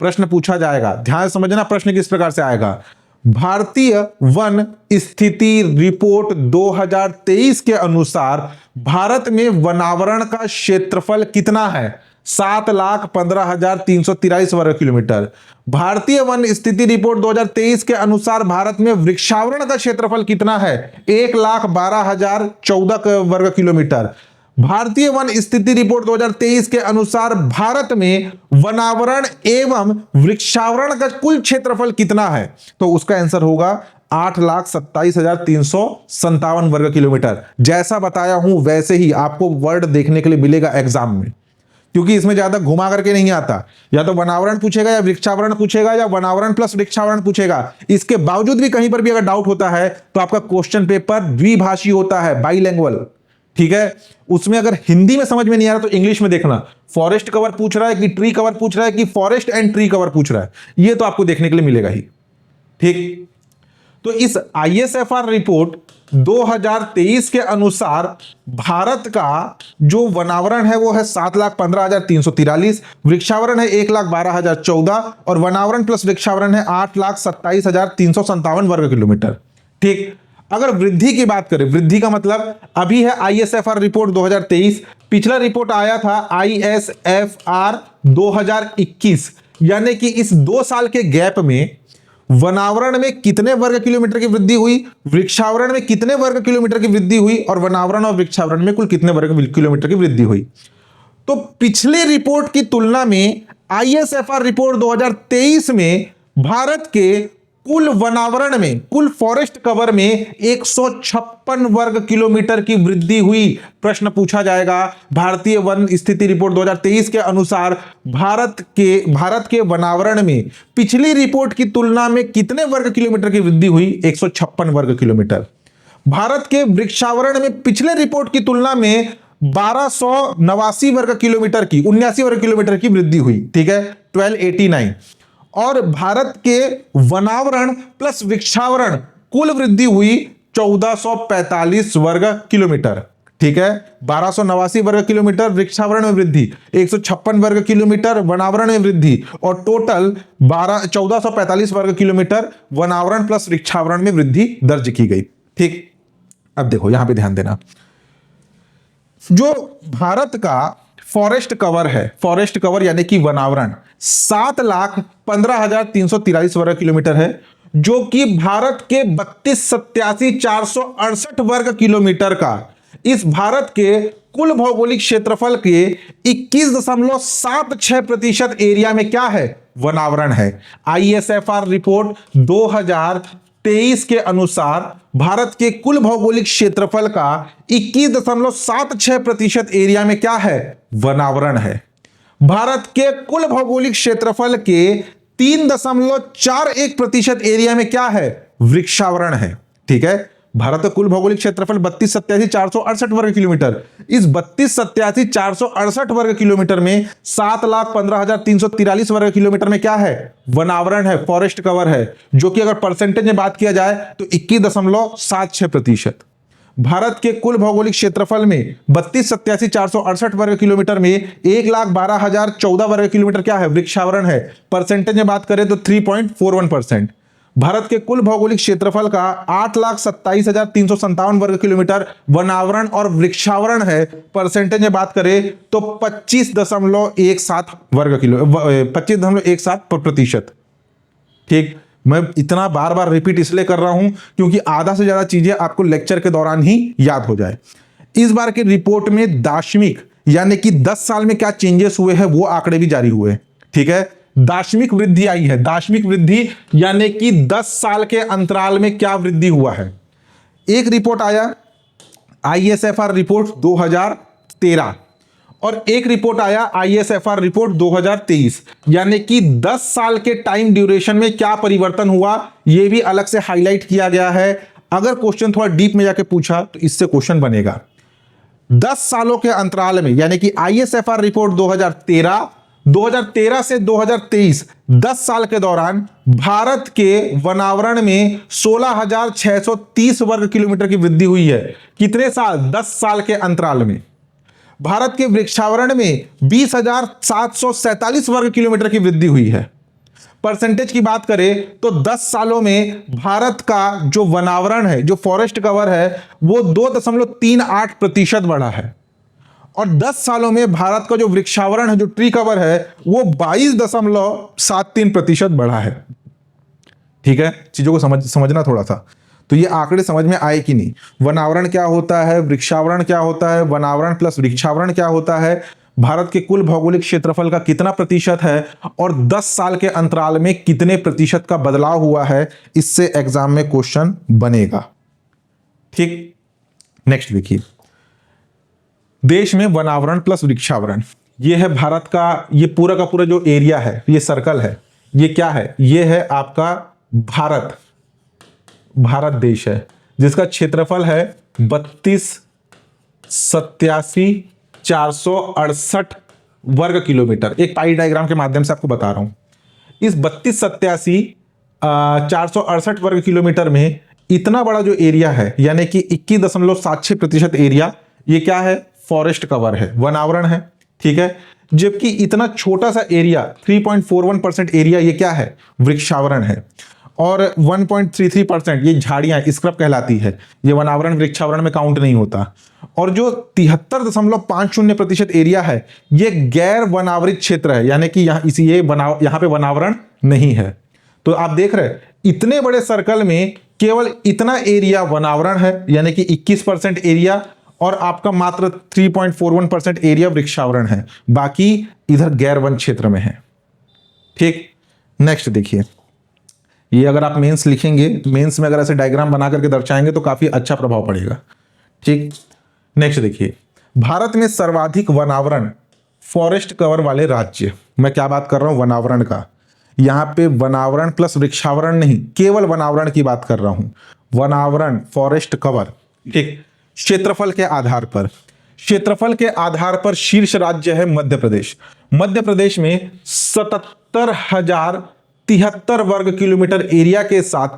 प्रश्न पूछा जाएगा, ध्यान से समझना प्रश्न किस प्रकार से आएगा। भारतीय वन स्थिति रिपोर्ट 2023 के अनुसार भारत में वनावरण का क्षेत्रफल कितना है? 7,15,343 वर्ग किलोमीटर। भारतीय वन स्थिति रिपोर्ट 2023 के अनुसार भारत में वृक्षावरण का क्षेत्रफल कितना है? 1,12,014 वर्ग किलोमीटर। भारतीय वन स्थिति रिपोर्ट 2023 के अनुसार भारत में वनावरण एवं वृक्षावरण का कुल क्षेत्रफल कितना है? तो उसका आंसर होगा 8,27,357 वर्ग किलोमीटर। जैसा बताया हूं वैसे ही आपको वर्ड देखने के लिए मिलेगा एग्जाम में, क्योंकि इसमें ज्यादा घुमा करके नहीं आता। या तो वनावरण पूछेगा या वृक्षावरण पूछेगा या वनावरण प्लस वृक्षावरण पूछेगा। इसके बावजूद भी कहीं पर भी अगर डाउट होता है तो आपका क्वेश्चन पेपर द्विभाषी होता है, बाइलैंग्वेल, ठीक है। उसमें अगर हिंदी में समझ में नहीं आ रहा तो इंग्लिश में देखना, फॉरेस्ट कवर पूछ रहा है कि ट्री कवर पूछ रहा है कि फॉरेस्ट एंड ट्री कवर पूछ रहा है, ये तो आपको देखने के लिए मिलेगा ही, ठीक। तो इस ISFR रिपोर्ट 2023 के अनुसार भारत का जो वनावरण है वो है 7,15,343, वृक्षावरण है 1,12,014 और वनावरण प्लस वृक्षावरण है 8,27,357 वर्ग किलोमीटर। ठीक, अगर वृद्धि की बात करें, वृद्धि का मतलब अभी है ISFR रिपोर्ट 2023, पिछला रिपोर्ट आया था ISFR 2021, यानी कि इस 2 साल के गैप में वनावरण में कितने वर्ग किलोमीटर की वृद्धि हुई, वृक्षावरण में कितने वर्ग किलोमीटर की वृद्धि हुई और वनावरण और वृक्षावरण में कुल कितने वर्ग किलोमीटर की वृद्धि हुई। तो पिछले रिपोर्ट की तुलना में ISFR रिपोर्ट 2023 में भारत के कुल वनावरण में, कुल फॉरेस्ट कवर में 156 वर्ग किलोमीटर की वृद्धि हुई। प्रश्न पूछा जाएगा, भारतीय वन स्थिति रिपोर्ट 2023 के अनुसार भारत के वनावरण में पिछली रिपोर्ट की तुलना में कितने वर्ग किलोमीटर की वृद्धि हुई? 156 वर्ग किलोमीटर। भारत के वृक्षावरण में पिछले रिपोर्ट की तुलना में 1289 वर्ग किलोमीटर की 79 वर्ग किलोमीटर की वृद्धि हुई। ठीक है, 1289। और भारत के वनावरण प्लस वृक्षावरण कुल वृद्धि हुई 1445 वर्ग किलोमीटर। ठीक है, 1289 वर्ग किलोमीटर वृक्षावरण में वृद्धि, 156 वर्ग किलोमीटर वनावरण में वृद्धि और टोटल 1445 वर्ग किलोमीटर वनावरण प्लस वृक्षावरण में वृद्धि दर्ज की गई। ठीक, अब देखो यहां पे ध्यान देना, जो भारत का फॉरेस्ट कवर है, फॉरेस्ट कवर यानी कि वनावरण 7,15,343 वर्ग किलोमीटर है, जो कि भारत के 32,87,468 वर्ग किलोमीटर का इस भारत के कुल भौगोलिक क्षेत्रफल के 21.76% एरिया में क्या है? वनावरण है। ISFR रिपोर्ट 2023 के अनुसार भारत के कुल भौगोलिक क्षेत्रफल का 21.76% एरिया में क्या है? वनावरण है। भारत के कुल भौगोलिक क्षेत्रफल के 3.41% एरिया में क्या है? वृक्षावरण है। ठीक है, भारत का कुल भौगोलिक क्षेत्रफल 32,87,468 वर्ग किलोमीटर, इस 32,87,468 वर्ग किलोमीटर में 7,15,343 वर्ग किलोमीटर में क्या है? वनावरण है, फॉरेस्ट कवर है, जो कि अगर परसेंटेज में बात किया जाए तो 21.76%। भारत के कुल भौगोलिक क्षेत्रफल में 32,87,468 वर्ग किलोमीटर में 1,12,014 वर्ग किलोमीटर क्या है? वृक्षावरण है। परसेंटेज में बात करें तो 3.41%। भारत के कुल भौगोलिक क्षेत्रफल का 8,27,357 वर्ग किलोमीटर वनावरण और वृक्षावरण है। परसेंटेज में बात करें तो 25.17%। ठीक, मैं इतना बार बार रिपीट इसलिए कर रहा हूं क्योंकि आधा से ज्यादा चीजें आपको लेक्चर के दौरान ही याद हो जाए। इस बार की रिपोर्ट में दार्शनिक यानी कि 10 साल में क्या चेंजेस हुए हैं वो आंकड़े भी जारी हुए। ठीक है, दार्शनिक वृद्धि आई है, दार्शनिक वृद्धि यानी कि 10 साल के अंतराल में क्या वृद्धि हुआ है। एक रिपोर्ट आया ISFR रिपोर्ट 2013 और एक रिपोर्ट आया ISFR रिपोर्ट 2023, यानी कि 10 साल के टाइम ड्यूरेशन में क्या परिवर्तन हुआ यह भी अलग से हाईलाइट किया गया है। अगर क्वेश्चन थोड़ा डीप में जाके पूछा तो इससे क्वेश्चन बनेगा। 10 सालों के अंतराल में यानी कि ISFR रिपोर्ट 2013 से 2023 10 साल के दौरान भारत के वनावरण में 16,630 वर्ग किलोमीटर की वृद्धि हुई है। कितने साल? 10 साल के अंतराल में। भारत के वृक्षावरण में 20,747 वर्ग किलोमीटर की वृद्धि हुई है। परसेंटेज की बात करें तो 10 सालों में भारत का जो वनावरण है, जो फॉरेस्ट कवर है, वो 2.38% बढ़ा है और 10 सालों में भारत का जो वृक्षावरण है, जो ट्री कवर है, वो 22.73% बढ़ा है। ठीक है, चीजों को समझना थोड़ा सा, तो ये आंकड़े समझ में आए कि नहीं। वनावरण क्या होता है, वृक्षावरण क्या होता है, वनावरण प्लस वृक्षावरण क्या होता है, भारत के कुल भौगोलिक क्षेत्रफल का कितना प्रतिशत है और 10 साल के अंतराल में कितने प्रतिशत का बदलाव हुआ है, इससे एग्जाम में क्वेश्चन बनेगा। ठीक, नेक्स्ट देखिए, देश में वनावरण प्लस वृक्षावरण, ये है भारत का, ये पूरा का पूरा जो एरिया है, ये सर्कल है, ये क्या है? ये है आपका भारत देश है, जिसका क्षेत्रफल है 32,87,468 वर्ग किलोमीटर। एक पाई डायग्राम के माध्यम से आपको बता रहा हूं। इस 32,87 468 वर्ग किलोमीटर में इतना बड़ा जो एरिया है, यानी कि 21.76% एरिया, ये क्या है? फॉरेस्ट कवर है, वनावरण है, ठीक है। जबकि इतना छोटा सा एरिया 3.41% एरिया ये क्या है? वृक्षावरण है। और 1.33% ये झाड़ियां, स्क्रब कहलाती है, ये वनावरण वृक्षावरण में काउंट नहीं होता। और जो 73.50% एरिया है ये गैर वनावृत क्षेत्र है, यानी कि यहाँ पे वनावरण नहीं है। तो आप देख रहे हैं इतने बड़े सर्कल में केवल इतना एरिया वनावरण है, यानी कि 21% एरिया, और आपका मात्र 3.41% एरिया वृक्षावरण है, बाकी इधर गैर वन क्षेत्र में है। ठीक, नेक्स्ट देखिए, ये अगर आप मेंस लिखेंगे, मेंस में अगर ऐसे डायग्राम बना करके दर्शाएंगे तो काफी अच्छा प्रभाव पड़ेगा। ठीक, नेक्स्ट देखिए, भारत में सर्वाधिक वनावरण फॉरेस्ट कवर वाले राज्य, मैं क्या बात कर रहा हूं? वनावरण का। यहां पे वनावरण प्लस वृक्षावरण नहीं, केवल वनावरण की बात कर रहा हूं। वनावरण, फॉरेस्ट कवर। ठीक, क्षेत्रफल के आधार पर, क्षेत्रफल के आधार पर शीर्ष राज्य है मध्य प्रदेश। मध्य प्रदेश में 77,073 वर्ग किलोमीटर एरिया के साथ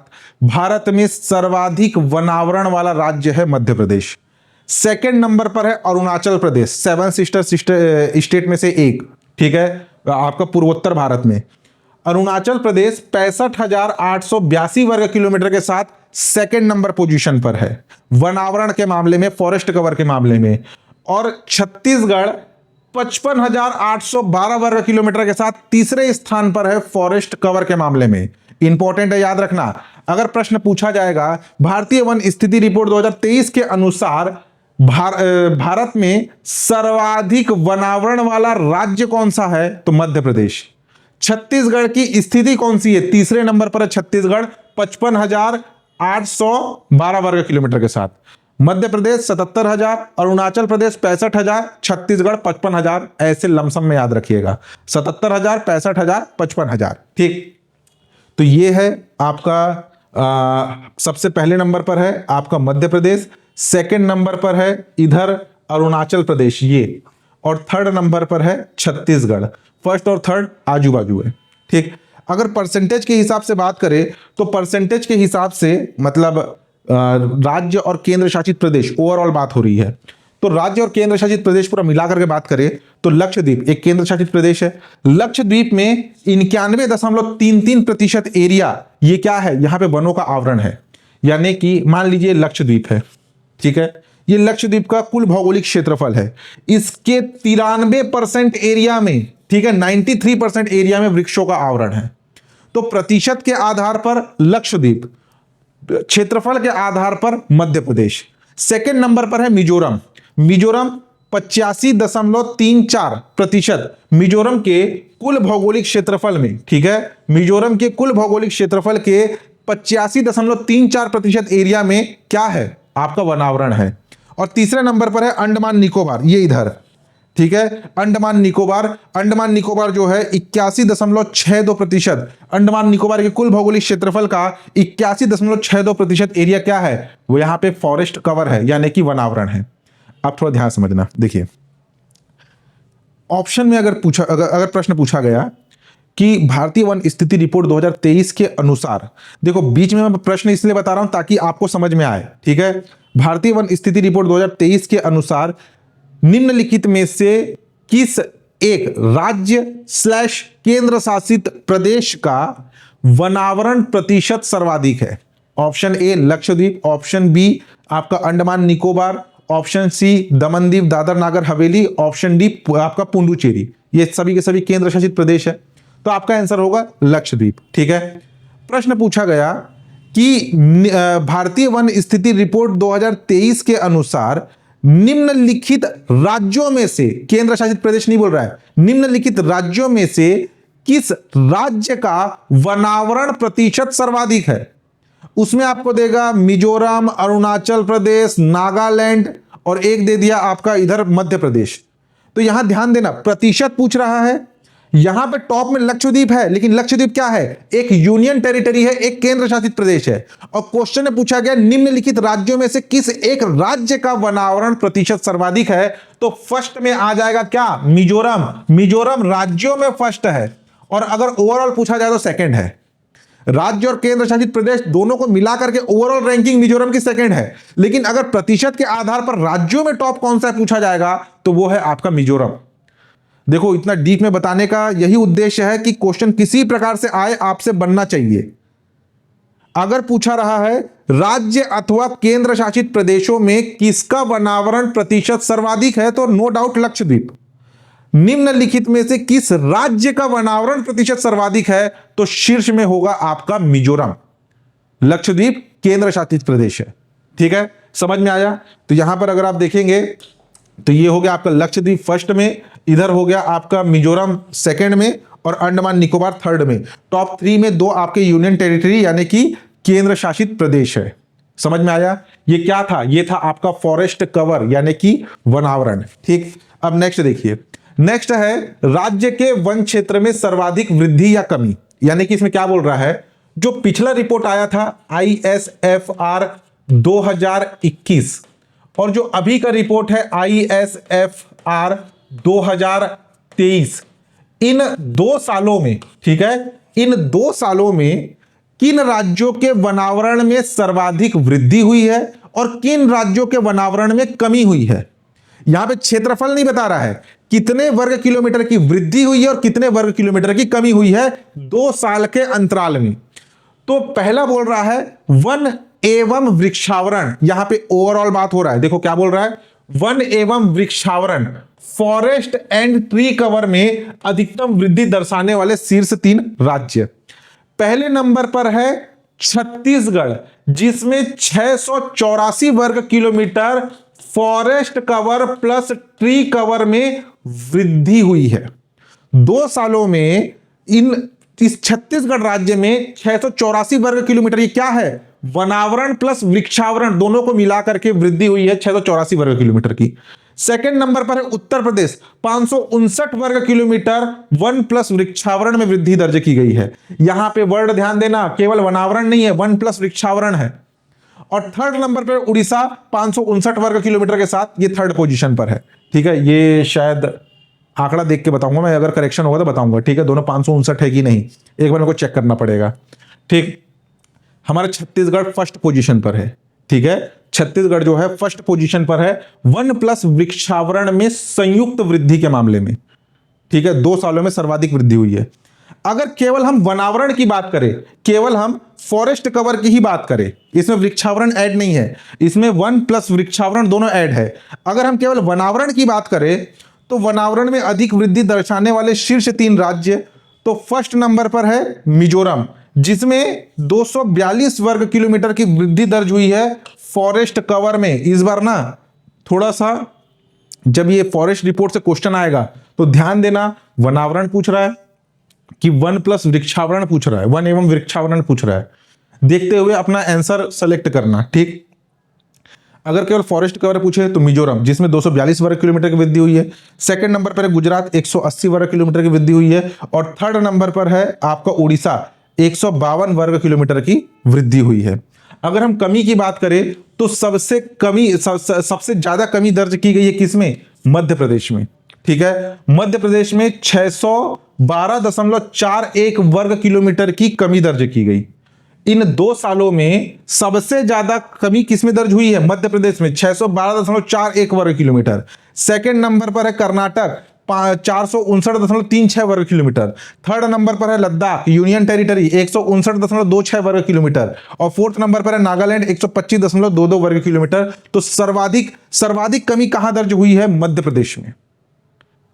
भारत में सर्वाधिक वनावरण वाला राज्य है मध्य प्रदेश। सेकंड नंबर पर है अरुणाचल प्रदेश, 7 सिस्टर स्टेट में से एक, ठीक है, आपका पूर्वोत्तर भारत में। अरुणाचल प्रदेश 65,882 वर्ग किलोमीटर के साथ सेकंड नंबर पोजीशन पर है वनावरण के मामले में, फॉरेस्ट कवर के मामले में। और छत्तीसगढ़ 55,812 वर्ग किलोमीटर के साथ तीसरे स्थान पर है फॉरेस्ट कवर के मामले में। इंपॉर्टेंट है, याद रखना। अगर प्रश्न पूछा जाएगा भारतीय वन स्थिति रिपोर्ट 2023 के अनुसार भारत में सर्वाधिक वनावरण वाला राज्य कौन सा है, तो मध्य प्रदेश। छत्तीसगढ़ की स्थिति कौन सी है? तीसरे नंबर पर है छत्तीसगढ़ 55,812 वर्ग किलोमीटर के साथ। मध्य प्रदेश 77,000, अरुणाचल प्रदेश 65,000, छत्तीसगढ़ 55,000, ऐसे लमसम में याद रखिएगा, 77,000, 65,000, 55,000। ठीक, तो ये है आपका सबसे पहले नंबर पर है आपका मध्य प्रदेश, सेकंड नंबर पर है इधर अरुणाचल प्रदेश ये, और थर्ड नंबर पर है छत्तीसगढ़। फर्स्ट और थर्ड आजू बाजू है। ठीक, अगर परसेंटेज के हिसाब से बात करें तो परसेंटेज के हिसाब से मतलब राज्य और केंद्र शासित प्रदेश ओवरऑल बात हो रही है, तो राज्य और केंद्र शासित प्रदेश पूरा मिलाकर के बात करें तो लक्षद्वीप एक केंद्र शासित प्रदेश है। लक्षद्वीप में 91.33% एरिया ये क्या है? यहां पे वनों का आवरण है। यानी कि मान लीजिए लक्षद्वीप है, ठीक है, ये लक्षद्वीप का कुल भौगोलिक क्षेत्रफल है, इसके 93% एरिया में, ठीक है, 93% एरिया में वृक्षों का आवरण है। तो प्रतिशत के आधार पर लक्षद्वीप, क्षेत्रफल के आधार पर मध्य प्रदेश। सेकंड नंबर पर है मिजोरम। मिजोरम 85.34% मिजोरम के कुल भौगोलिक क्षेत्रफल में, ठीक है, मिजोरम के कुल भौगोलिक क्षेत्रफल के 85.34% एरिया में क्या है? आपका वनावरण है। और तीसरे नंबर पर है अंडमान निकोबार, ये इधर, ठीक है, अंडमान निकोबार। अंडमान निकोबार जो है 81.62%, अंडमान निकोबार के कुल भौगोलिक क्षेत्रफल का 81.62% एरिया क्या है? वो यहां पे फॉरेस्ट कवर है, यानी कि वनावरण है। आप थोड़ा ध्यान समझना। देखिए, ऑप्शन में अगर प्रश्न पूछा गया कि भारतीय वन स्थिति रिपोर्ट 2023 के अनुसार, देखो बीच में मैं प्रश्न इसलिए बता रहा हूं ताकि आपको समझ में आए, ठीक है। भारतीय वन स्थिति रिपोर्ट 2023 के अनुसार निम्नलिखित में से किस एक राज्य / केंद्र शासित प्रदेश का वनावरण प्रतिशत सर्वाधिक है? Option A Lakshadweep, option B आपका Andaman Nicobar, option C Daman Diu Dadar Nagar Haveli, option D आपका पुडुचेरी। ये सभी के सभी केंद्र शासित प्रदेश है, तो आपका आंसर होगा लक्षद्वीप। ठीक है, प्रश्न पूछा गया कि भारतीय वन स्थिति रिपोर्ट 2023 के अनुसार निम्नलिखित राज्यों में से, केंद्र शासित प्रदेश नहीं बोल रहा है, निम्नलिखित राज्यों में से किस राज्य का वनावरण प्रतिशत सर्वाधिक है? उसमें आपको देगा मिजोरम, अरुणाचल प्रदेश, नागालैंड और एक दे दिया आपका इधर मध्य प्रदेश। तो यहां ध्यान देना, प्रतिशत पूछ रहा है। यहां पे टॉप में लक्षद्वीप है, लेकिन लक्षद्वीप क्या है? एक यूनियन टेरिटरी है, एक केंद्र शासित प्रदेश है। और क्वेश्चन में पूछा गया निम्नलिखित राज्यों में से किस एक राज्य का वनावरण प्रतिशत सर्वाधिक है? तो फर्स्ट में आ जाएगा क्या? मिजोरम। मिजोरम राज्यों में फर्स्ट है, और अगर ओवरऑल पूछा जाए तो सेकंड है। राज्य और केंद्र शासित प्रदेश दोनों को मिलाकर के ओवरऑल रैंकिंग मिजोरम की सेकंड है, लेकिन अगर प्रतिशत के आधार पर राज्यों में टॉप कौन सा पूछा जाएगा तो वो है आपका मिजोरम। देखो, इतना डीप में बताने का यही उद्देश्य है कि क्वेश्चन किसी प्रकार से आए आपसे बनना चाहिए। अगर पूछा रहा है राज्य अथवा केंद्र शासित प्रदेशों में किसका वनावरण प्रतिशत सर्वाधिक है, तो नो डाउट लक्षद्वीप। निम्नलिखित में से किस राज्य का वनावरण प्रतिशत सर्वाधिक है, तो शीर्ष में होगा आपका मिजोरम। लक्षद्वीप केंद्र शासित प्रदेश है। ठीक है, समझ में आया। तो यहां पर अगर आप देखेंगे तो ये हो गया आपका लक्षद्वीप फर्स्ट में, इधर हो गया आपका मिजोरम सेकंड में, और अंडमान निकोबार थर्ड में। टॉप 3 में 2 आपके यूनियन टेरिटरी यानी कि केंद्र शासित प्रदेश है। समझ में आया। ये क्या था, ये था आपका फॉरेस्ट कवर यानी कि वनावरण। ठीक, अब नेक्स्ट देखिए, नेक्स्ट है राज्य के वन क्षेत्र में सर्वाधिक वृद्धि या कमी। यानी कि इसमें क्या बोल रहा है, जो पिछला रिपोर्ट आया था ISFR 2021 और जो अभी का रिपोर्ट है ISFR 2023, इन 2 सालों में, ठीक है, इन 2 सालों में किन राज्यों के वनावरण में सर्वाधिक वृद्धि हुई है और किन राज्यों के वनावरण में कमी हुई है। यहां पे क्षेत्रफल नहीं बता रहा है, कितने वर्ग किलोमीटर की वृद्धि हुई है और कितने वर्ग किलोमीटर की कमी हुई है 2 साल के अंतराल में। तो पहला बोल रहा है वन एवं वृक्षावरण, यहां पे ओवरऑल बात हो रहा है। देखो क्या बोल रहा है, वन एवं वृक्षावरण फॉरेस्ट एंड ट्री कवर में अधिकतम वृद्धि दर्शाने वाले शीर्ष 3 राज्य। पहले नंबर पर है छत्तीसगढ़, जिसमें 684 वर्ग kilometre forest cover plus tree cover में वृद्धि हुई है। 2 सालों में इस छत्तीसगढ़ राज्य में 684 वर्ग किलोमीटर, ये क्या है, वनावरण प्लस वृक्षावरण दोनों को मिलाकर के वृद्धि हुई है 684 वर्ग किलोमीटर की। सेकंड नंबर पर है उत्तर प्रदेश, 559 वर्ग किलोमीटर वन प्लस वृक्षावरण में वृद्धि दर्ज की गई है। यहां पे वर्ड ध्यान देना, केवल वनावरण नहीं है, वन प्लस वृक्षावरण है। और थर्ड नंबर पर उड़ीसा 559 वर्ग किलोमीटर के साथ, ये थर्ड पोजीशन पर है। ठीक है, ये शायद आंकड़ा देख के बताऊंगा मैं, अगर करेक्शन होगा तो बताऊंगा। ठीक है, दोनों 559 है कि नहीं, एक बार मेरे को चेक करना पड़ेगा। ठीक, हमारा छत्तीसगढ़ फर्स्ट पोजीशन पर है। ठीक है, छत्तीसगढ़ जो है फर्स्ट पोजीशन पर है वन प्लस वृक्षावरण में संयुक्त वृद्धि के मामले में। ठीक है, 2 सालों में सर्वाधिक वृद्धि हुई है। अगर केवल हम वनावरण की बात करें, केवल हम फॉरेस्ट कवर की ही बात करें, इसमें वृक्षावरण ऐड नहीं है, इसमें वन प्लस वृक्षावरण दोनों ऐड है। अगर हम केवल वनावरण की बात करें तो वनावरण में अधिक वृद्धि दर्शाने वाले शीर्ष 3 राज्य, तो फर्स्ट नंबर पर है मिजोरम, जिसमें 242 वर्ग किलोमीटर की वृद्धि दर्ज हुई है फॉरेस्ट कवर में। इस बार ना थोड़ा सा जब ये फॉरेस्ट रिपोर्ट से क्वेश्चन आएगा तो ध्यान देना, वनावरण पूछ रहा है कि वन प्लस वृक्षावरण पूछ रहा है, वन एवं वृक्षावरण पूछ रहा है, देखते हुए अपना आंसर सेलेक्ट करना। ठीक, अगर केवल फॉरेस्ट कवर पूछे तो मिजोरम, जिसमें 242 वर्ग किलोमीटर की वृद्धि हुई है। सेकंड नंबर पर है गुजरात, 180 वर्ग किलोमीटर की वृद्धि हुई है। और थर्ड नंबर पर है आपका उड़ीसा, 152 वर्ग किलोमीटर की वृद्धि हुई है। अगर हम कमी की बात करें तो सबसे ज्यादा कमी दर्ज की गई है किसमें, मध्य प्रदेश में। ठीक है, मध्य प्रदेश में 612.41 वर्ग किलोमीटर की कमी दर्ज की गई। इन 2 सालों में सबसे ज्यादा कमी किसमें दर्ज हुई है, मध्य प्रदेश में 612.41 वर्ग किलोमीटर। सेकंड नंबर पर है कर्नाटक, 459.36 वर्ग किलोमीटर। थर्ड नंबर पर है लद्दाख यूनियन टेरिटरी, 159.26 वर्ग किलोमीटर। और फोर्थ नंबर पर है नागालैंड, 125.22 वर्ग किलोमीटर। तो सर्वाधिक कमी कहां दर्ज हुई है, मध्य प्रदेश में।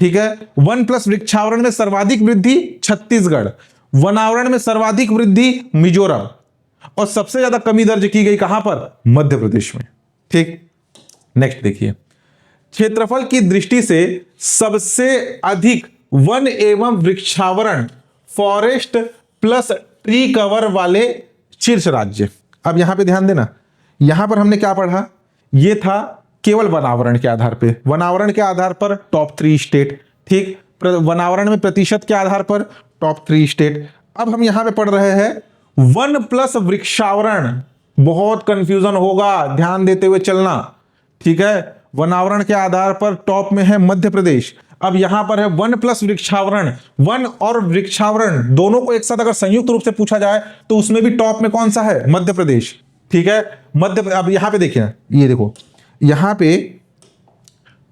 ठीक है, वन प्लस वृक्षावरण में सर्वाधिक वृद्धि छत्तीसगढ़, वनावरण में सर्वाधिक वृद्धि मिजोरम, और सबसे ज्यादा कमी दर्ज की गई कहां पर, मध्य प्रदेश में। ठीक, नेक्स्ट देखिए, क्षेत्रफल की दृष्टि से सबसे अधिक वन एवं वृक्षावरण फॉरेस्ट प्लस ट्री कवर वाले शीर्ष राज्य। अब यहां पे ध्यान देना, यहां पर हमने क्या पढ़ा, यह था केवल वनावरण के आधार पे, वनावरण के आधार पर टॉप 3 स्टेट। ठीक, वनावरण में प्रतिशत के आधार पर टॉप 3 स्टेट। अब हम यहां पे पढ़ रहे हैं वन प्लस वृक्षावरण, बहुत कंफ्यूजन होगा, ध्यान देते हुए चलना। ठीक है, वनावरण के आधार पर टॉप में है मध्य प्रदेश। अब यहां पर है वन प्लस वृक्षावरण। वन और वृक्षावरण दोनों को एक साथ अगर संयुक्त रूप से पूछा जाए तो उसमें भी टॉप में कौन सा है? मध्य प्रदेश। ठीक है, अब यहां पे देखिए, ये देखो यहां पे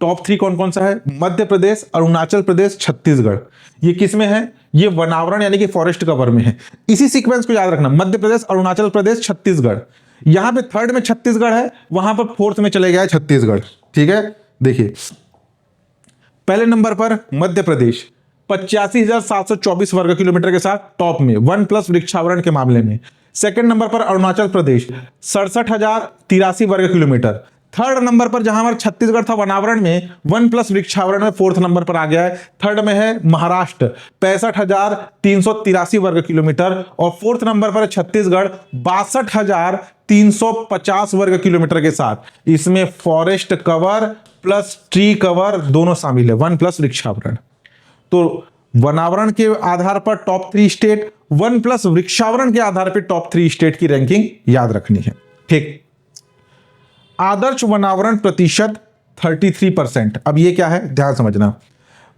टॉप 3 कौन कौन सा है? मध्य प्रदेश, अरुणाचल प्रदेश, छत्तीसगढ़। ये किस में है? ये वनावरण यानी कि फॉरेस्ट कवर में है। इसी सीक्वेंस को याद रखना, मध्य प्रदेश, अरुणाचल प्रदेश, छत्तीसगढ़। यहां पे थर्ड में छत्तीसगढ़ है, वहां पर फोर्थ में चले गया है छत्तीसगढ़। ठीक है, देखिए पहले नंबर पर मध्य प्रदेश 85,724 वर्ग किलोमीटर के साथ टॉप में वन प्लस वृक्षावरण के मामले में। सेकंड नंबर पर अरुणाचल प्रदेश 67,083 वर्ग किलोमीटर। थर्ड नंबर पर जहां हमारा छत्तीसगढ़ था वनावरण में, वन प्लस वृक्षावरण में फोर्थ नंबर पर आ गया है। थर्ड में है महाराष्ट्र 65,383 वर्ग किलोमीटर और फोर्थ नंबर पर है छत्तीसगढ़ 62,350 वर्ग किलोमीटर के साथ। इसमें forest cover plus tree cover दोनों शामिल है, वन प्लस वृक्षावरण। तो वनावरण के आधार पर टॉप 3 स्टेट, वन प्लस वृक्षावरण के आधार पर टॉप 3 स्टेट की रैंकिंग याद रखनी है। ठीक, आदर्श वनावरण प्रतिशत 33%। अब ये क्या है, ध्यान समझना।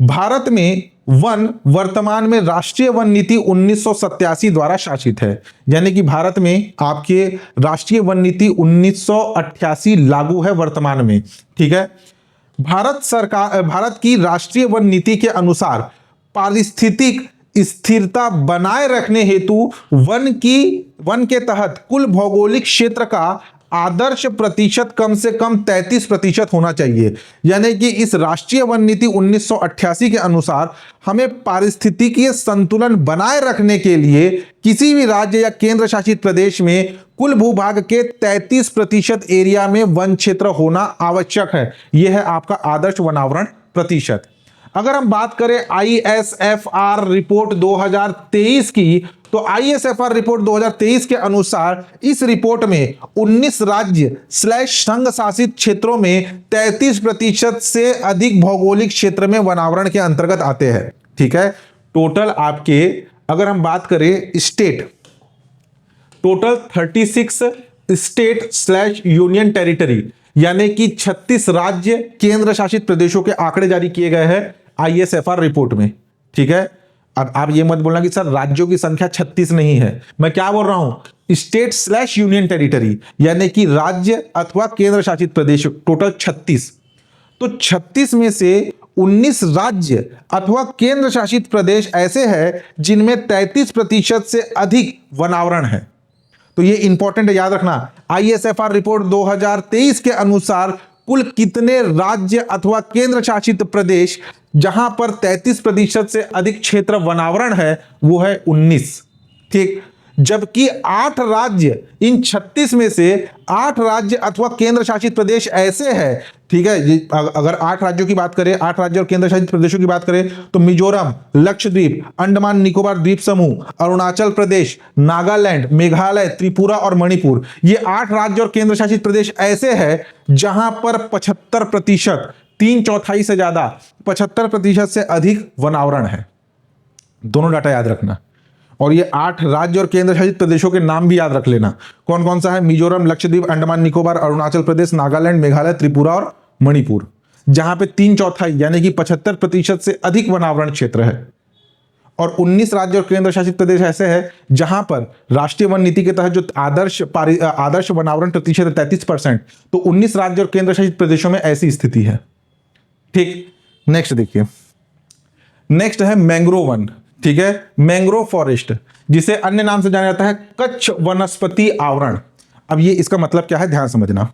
भारत में वन वर्तमान में राष्ट्रीय वन नीति 1987 द्वारा शासित है, यानी कि भारत में आपके राष्ट्रीय वन नीति 1988 लागू है वर्तमान में। ठीक है, भारत की राष्ट्रीय वन नीति के अनुसार पारिस्थितिक स्थिरता बनाए रखने हेतु वन के तहत कुल भौगोलिक क्षेत्र का आदर्श प्रतिशत कम से कम 33% होना चाहिए। यानी कि इस राष्ट्रीय वन नीति 1988 के अनुसार हमें पारिस्थितिकीय संतुलन बनाए रखने के लिए किसी भी राज्य या केंद्र शासित प्रदेश में कुल भूभाग के 33% एरिया में वन क्षेत्र होना आवश्यक है। यह है आपका आदर्श वनावरण प्रतिशत। अगर हम बात करें ISFR रिपोर्ट 2023 की, तो ISFR रिपोर्ट 2023 के अनुसार इस रिपोर्ट में 19 राज्य / संघ शासित क्षेत्रों में 33% से अधिक भौगोलिक क्षेत्र में वनावरण के अंतर्गत आते हैं। ठीक है, टोटल आपके अगर हम बात करें state, total 36 state / union territory यानी कि 36 राज्य केंद्र शासित प्रदेशों के आंकड़े जारी किए गए हैं ISFR रिपोर्ट में। ठीक है, अब आप ये मत बोलना कि सर राज्यों की संख्या 36 नहीं है। मैं क्या बोल रहा हूं, स्टेट / यूनियन टेरिटरी यानी कि राज्य अथवा केंद्र शासित प्रदेश, टोटल 36। तो 36 में से 19 राज्य अथवा केंद्र शासित प्रदेश ऐसे हैं जिनमें 33% से अधिक वनावरण है। तो ये इंपॉर्टेंट है, याद रखना। ISFR रिपोर्ट 2023 के अनुसार कुल कितने राज्य अथवा केंद्र शासित प्रदेश जहां पर 33% से अधिक क्षेत्र वनावरण है, वो है 19। ठीक, जबकि 8 राज्य, इन 36 में से 8 राज्य अथवा केंद्र शासित प्रदेश ऐसे हैं। ठीक है, अगर 8 राज्यों की बात करें, 8 राज्य और केंद्र शासित प्रदेशों की बात करें, तो मिजोरम, लक्षद्वीप, अंडमान निकोबार द्वीप समूह, अरुणाचल प्रदेश, नागालैंड, मेघालय, त्रिपुरा और मणिपुर, ये 8 राज्य और केंद्र शासित प्रदेश ऐसे हैं जहां पर 75%, 3/4 से ज्यादा, 75% से अधिक वनावरण है। दोनों डाटा याद रखना। और ये 8 राज्य और केंद्र शासित प्रदेशों के नाम भी याद रख लेना, कौन कौन सा है? मिजोरम, लक्षद्वीप, अंडमान निकोबार, अरुणाचल प्रदेश, नागालैंड, मेघालय, त्रिपुरा और मणिपुर, जहां पे 3/4 यानी कि 75% से अधिक वनावरण क्षेत्र है। और 19 राज्य और केंद्र शासित प्रदेश ऐसे हैं जहां पर राष्ट्रीय वन नीति के तहत जो आदर्श वनावरण प्रतिशत है 33%, तो 19 राज्य और केंद्र शासित प्रदेशों में ऐसी स्थिति है। ठीक, नेक्स्ट देखिए, नेक्स्ट है मैंग्रोव वन। ठीक है, मैंग्रोव फॉरेस्ट, जिसे अन्य नाम से जाना जाता है कच्छ वनस्पति आवरण। अब ये इसका मतलब क्या है, ध्यान समझना।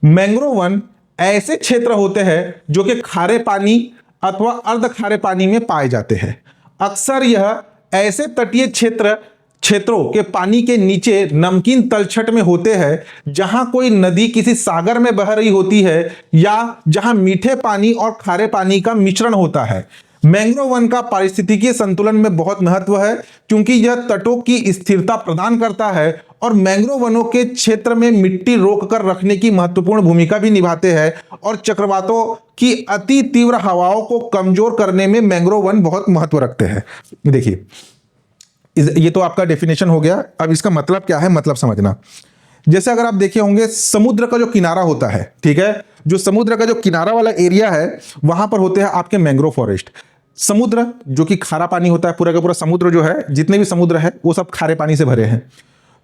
मैंग्रोव वन ऐसे क्षेत्र होते हैं जो कि खारे पानी अथवा अर्ध खारे पानी में पाए जाते हैं। अक्सर यह ऐसे तटीय क्षेत्रों के पानी के नीचे नमकीन तलछट में होते हैं जहां कोई नदी किसी सागर में बह रही होती है या जहां मीठे पानी और खारे पानी का मिश्रण होता है। मैंग्रोव वन का पारिस्थितिकीय संतुलन में बहुत महत्व है क्योंकि यह तटों की स्थिरता प्रदान करता है और मैंग्रोव वनों के क्षेत्र में मिट्टी रोककर रखने की महत्वपूर्ण भूमिका भी निभाते हैं और चक्रवातों की अति तीव्र हवाओं को कमजोर करने में मैंग्रोव वन बहुत महत्व रखते हैं। देखिए, ये तो आपका डेफिनेशन हो गया। अब इसका मतलब क्या है, मतलब समझना। जैसे अगर आप देखे होंगे समुद्र का जो किनारा होता है, ठीक है, जो समुद्र का जो किनारा वाला एरिया है वहां पर होते हैं आपके मैंग्रोव फॉरेस्ट। समुद्र जो कि खारा पानी होता है, पूरा का पूरा समुद्र जो है, जितने भी समुद्र है वो सब खारे पानी से भरे हैं।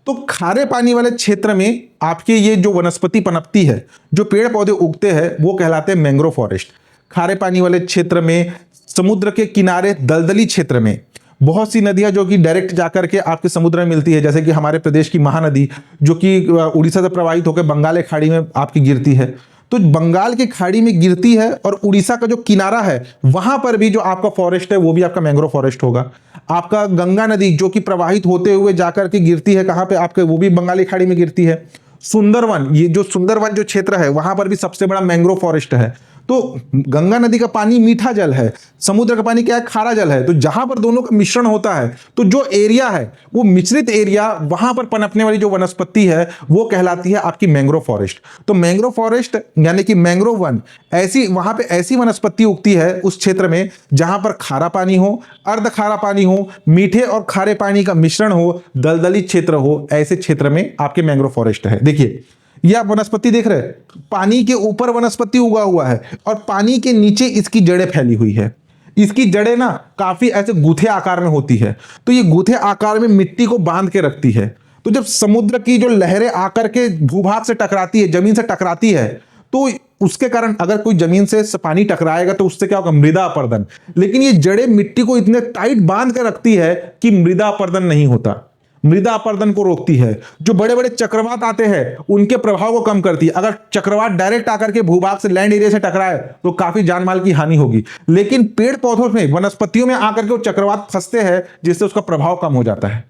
तो खारे पानी वाले क्षेत्र में आपके ये जो वनस्पति पनपती है, जो पेड़ पौधे उगते हैं, वो कहलाते हैं मैंग्रोव फॉरेस्ट। खारे पानी वाले क्षेत्र में, समुद्र के किनारे, दलदली क्षेत्र में बहुत सी नदियां जो कि डायरेक्ट जाकर के आपके समुद्र में मिलती है, जैसे कि हमारे प्रदेश की महानदी जो कि उड़ीसा से प्रवाहित होकर बंगाल की खाड़ी में आपकी गिरती है। तो बंगाल की खाड़ी में गिरती है और उड़ीसा का जो किनारा है वहां पर भी जो आपका फॉरेस्ट है वो भी आपका मैंग्रोव फॉरेस्ट होगा। आपका गंगा नदी जो कि प्रवाहित होते हुए जाकर के गिरती है कहां पे आपके, वो भी बंगाली खाड़ी में गिरती है। सुंदरवन, ये जो सुंदरवन जो क्षेत्र है वहां पर भी सबसे बड़ा मैंग्रोव फॉरेस्ट है। तो गंगा नदी का पानी मीठा जल है, समुद्र का पानी क्या है, खारा जल है। तो जहां पर दोनों का मिश्रण होता है तो जो एरिया है वो मिश्रित एरिया, वहां पर पनपने वाली जो वनस्पति है वो कहलाती है आपकी मैंग्रोव फॉरेस्ट। तो मैंग्रोव फॉरेस्ट यानी कि मैंग्रोव वन, ऐसी वहां पे ऐसी वनस्पति उगती है उस क्षेत्र में जहां पर खारा पानी हो, अर्ध खारा पानी हो, मीठे और खारे पानी का मिश्रण हो, दलदली क्षेत्र हो, ऐसे क्षेत्र में आपके मैंग्रोव फॉरेस्ट है। देखिए ये आप वनस्पति देख रहे हैं, पानी के ऊपर वनस्पति उगा हुआ है और पानी के नीचे इसकी जड़ें फैली हुई है। इसकी जड़ें ना काफी ऐसे गूथे आकार में होती है, तो ये गूथे आकार में मिट्टी को बांध के रखती है। तो जब समुद्र की जो लहरें आकर के भूभाग से टकराती है, जमीन से टकराती है, तो उसके कारण अगर कोई जमीन से पानी टकराएगा तो उससे क्या होगा, मृदा अपरदन। लेकिन ये जड़ें मिट्टी को इतने टाइट बांध के रखती है कि मृदा अपरदन नहीं होता, मृदा अपरदन को रोकती है। जो बड़े बड़े चक्रवात आते हैं उनके प्रभाव को कम करती है। अगर चक्रवात डायरेक्ट आकर के भूभाग से, लैंड एरिया से टकराए तो काफी जान माल की हानि होगी। लेकिन पेड़ पौधों में, वनस्पतियों में आकर के वो चक्रवात फंसते हैं जिससे उसका प्रभाव कम हो जाता है।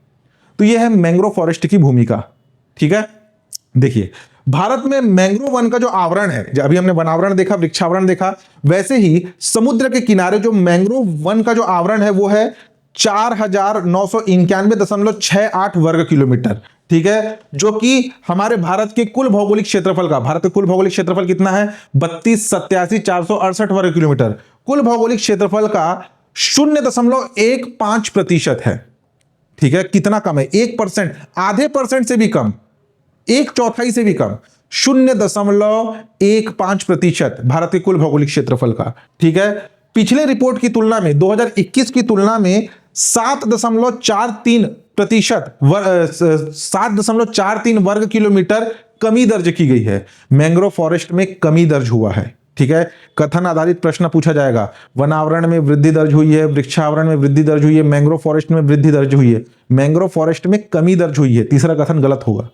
तो यह है मैंग्रोव फॉरेस्ट की भूमिका। ठीक है, देखिए भारत में मैंग्रोव वन का जो आवरण है, अभी हमने वनावरण देखा, वृक्षावरण देखा, वैसे ही समुद्र के किनारे जो मैंग्रोव वन का जो आवरण है वो है 4991.68 वर्ग किलोमीटर। ठीक है, जो कि हमारे भारत के कुल भौगोलिक क्षेत्रफल का, भारत का कुल भौगोलिक क्षेत्रफल कितना है, 32,87,468 वर्ग किलोमीटर। कुल भौगोलिक क्षेत्रफल का 0.15% है। ठीक है, कितना कम है, 1%, आधे परसेंट से भी कम, 1/4 से भी कम, 0.15% भारत के कुल भौगोलिक क्षेत्रफल का। ठीक है, पिछले रिपोर्ट की तुलना में, 2021 की तुलना में 7.43 वर्ग किलोमीटर कमी दर्ज की गई है। मैंग्रोव फॉरेस्ट में कमी दर्ज हुआ है। ठीक है, कथन आधारित प्रश्न पूछा जाएगा, वनावरण में वृद्धि दर्ज हुई है, वृक्षावरण में वृद्धि दर्ज हुई है, मैंग्रोव फॉरेस्ट में वृद्धि दर्ज हुई है, मैंग्रोव फॉरेस्ट में कमी दर्ज हुई है। तीसरा कथन गलत होगा।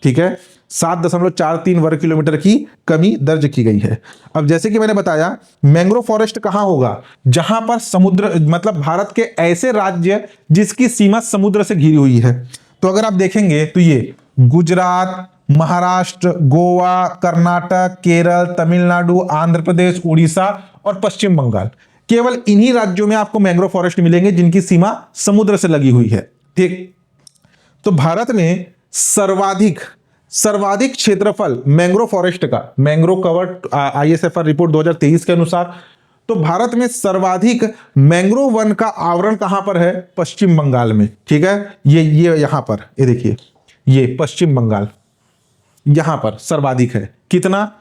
ठीक है, 7.43 वर्ग किलोमीटर की कमी दर्ज की गई है। अब जैसे कि मैंने बताया, मैंग्रोव फॉरेस्ट कहां होगा, जहां पर समुद्र, मतलब भारत के ऐसे राज्य जिसकी सीमा समुद्र से घिरी हुई है। तो अगर आप देखेंगे तो ये गुजरात, महाराष्ट्र, गोवा, कर्नाटक, केरल, तमिलनाडु, आंध्र प्रदेश, उड़ीसा और पश्चिम बंगाल, केवल इन्हीं राज्यों में आपको मैंग्रोव फॉरेस्ट मिलेंगे जिनकी सीमा समुद्र से लगी हुई है। ठीक, तो भारत में सर्वाधिक क्षेत्रफल मैंग्रोव फॉरेस्ट का, मैंग्रोव कवर्ड ISFR रिपोर्ट 2023 के अनुसार, तो भारत में सर्वाधिक मैंग्रोव वन का आवरण कहां पर है, पश्चिम बंगाल में। ठीक है, ये यहां पर, ये देखिए, ये पश्चिम बंगाल यहां पर सर्वाधिक है। कितना,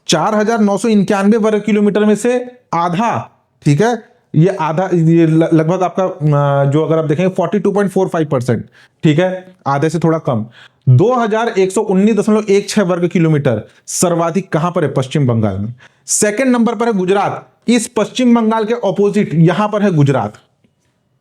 4,991 वर्ग किलोमीटर में से आधा। ठीक है, ये आधा, ये लगभग आपका जो अगर आप देखेंगे 42.45%। ठीक है, आधे से थोड़ा कम, 2,119.16 वर्ग किलोमीटर सर्वाधिक कहां पर है, पश्चिम बंगाल में। सेकंड नंबर पर है गुजरात, इस पश्चिम बंगाल के ऑपोजिट यहां पर है गुजरात।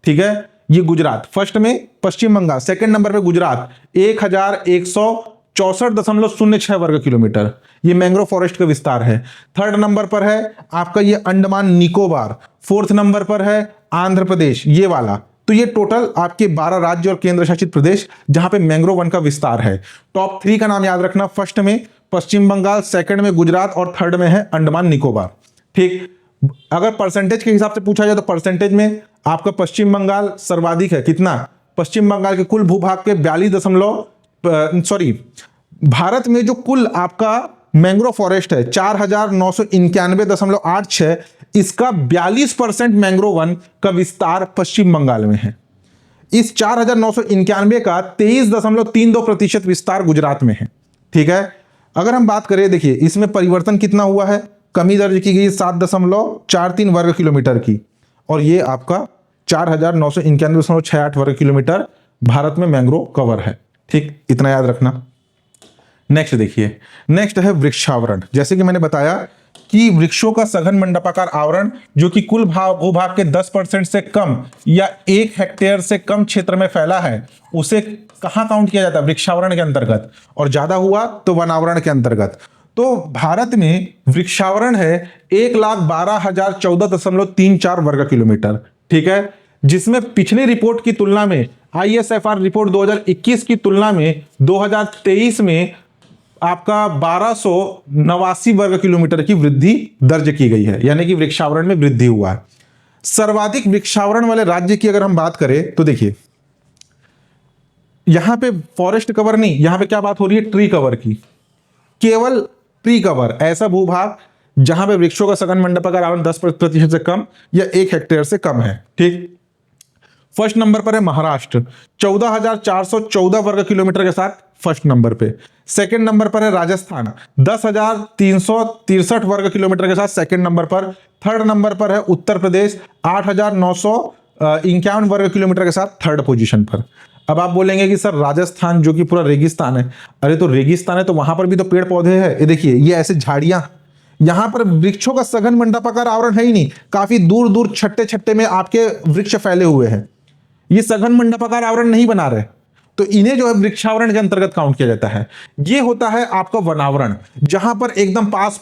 ठीक है, ये गुजरात फर्स्ट में, पश्चिम बंगाल सेकंड नंबर पे गुजरात, 1,164.06 वर्ग किलोमीटर। ये मैंग्रोव फॉरेस्ट का विस्तार है। थर्ड नंबर पर है आपका ये अंडमान निकोबार, फोर्थ नंबर पर है आंध्र प्रदेश, ये वाला। तो ये टोटल आपके 12 राज्य और केंद्र शासित प्रदेश जहां पे मैंग्रोव वन का विस्तार है। टॉप 3 का नाम याद रखना, फर्स्ट में पश्चिम बंगाल, सेकंड में गुजरात और थर्ड में है अंडमान निकोबार। ठीक, अगर परसेंटेज के हिसाब से पूछा जाए तो परसेंटेज में आपका पश्चिम बंगाल सर्वाधिक है। कितना, पश्चिम बंगाल के कुल भूभाग के 42 भारत में जो कुल आपका मैंग्रोव फॉरेस्ट है 4,991.86, इसका 42% मैंग्रोव वन का विस्तार पश्चिम बंगाल में है। इस 4,991 का 23.32% विस्तार गुजरात में है। ठीक है। अगर हम बात करें, देखिए इसमें परिवर्तन कितना हुआ है, कमी दर्ज की गई 7.43 वर्ग किलोमीटर की, और ये आपका 4,991.68 वर्ग किलोमीटर भारत में मैंग्रोव कवर है। ठीक, इतना याद रखना। नेक्स्ट देखिए, नेक्स्ट है वृक्षावरण। जैसे कि मैंने बताया कि वृक्षों का सघन मंडपाकार आवरण जो कि कुल भूभाग के 10% से कम या 1 हेक्टेयर से कम क्षेत्र में फैला है, उसे कहाँ काउंट किया जाता है, वृक्षावरण के अंतर्गत, और ज्यादा हुआ तो वनावरण के अंतर्गत। तो भारत में वृक्षावरण है 1,12,014.34 वर्ग किलोमीटर। ठीक है, जिसमें पिछली रिपोर्ट की तुलना में, ISFR रिपोर्ट 2021 की तुलना में 2023 में आपका 1289 वर्ग किलोमीटर की वृद्धि दर्ज की गई है, यानी कि वृक्षावरण में वृद्धि हुआ है। सर्वाधिक वृक्षावरण वाले राज्य की अगर हम बात करें तो देखिए, यहां पे फॉरेस्ट कवर नहीं, यहां पे क्या बात हो रही है, ट्री कवर की। केवल ट्री कवर, ऐसा भूभाग जहां पे वृक्षों का सघन मंडपाकार आवरण 10% से कम या 1 हेक्टेयर से कम है। ठीक, फर्स्ट नंबर पर है महाराष्ट्र 14,414 वर्ग किलोमीटर के साथ फर्स्ट नंबर पे। सेकंड नंबर पर है राजस्थान 10,363 वर्ग किलोमीटर के साथ सेकंड नंबर पर। थर्ड नंबर पर है उत्तर प्रदेश 8,951 वर्ग किलोमीटर के साथ थर्ड पोजीशन पर। अब आप बोलेंगे कि सर राजस्थान जो कि पूरा रेगिस्तान है, अरे तो रेगिस्तान है तो वहां पर भी तो पेड़ पौधे हैं। ये देखिए, ये ऐसे झाड़ियां, यहां पर वृक्षों का सघन मंडपाकार आवरण है ही नहीं, काफी दूर दूर छट्टे छट्टे में आपके वृक्ष फैले हुए हैं। ये सघन मंडपाकार आवरण नहीं बना रहे, तो इन्हें जो है वृक्षावरण के अंतर्गत काउंट किया जाता है। ये होता है आपका वनावरण, जहां पर एकदम पास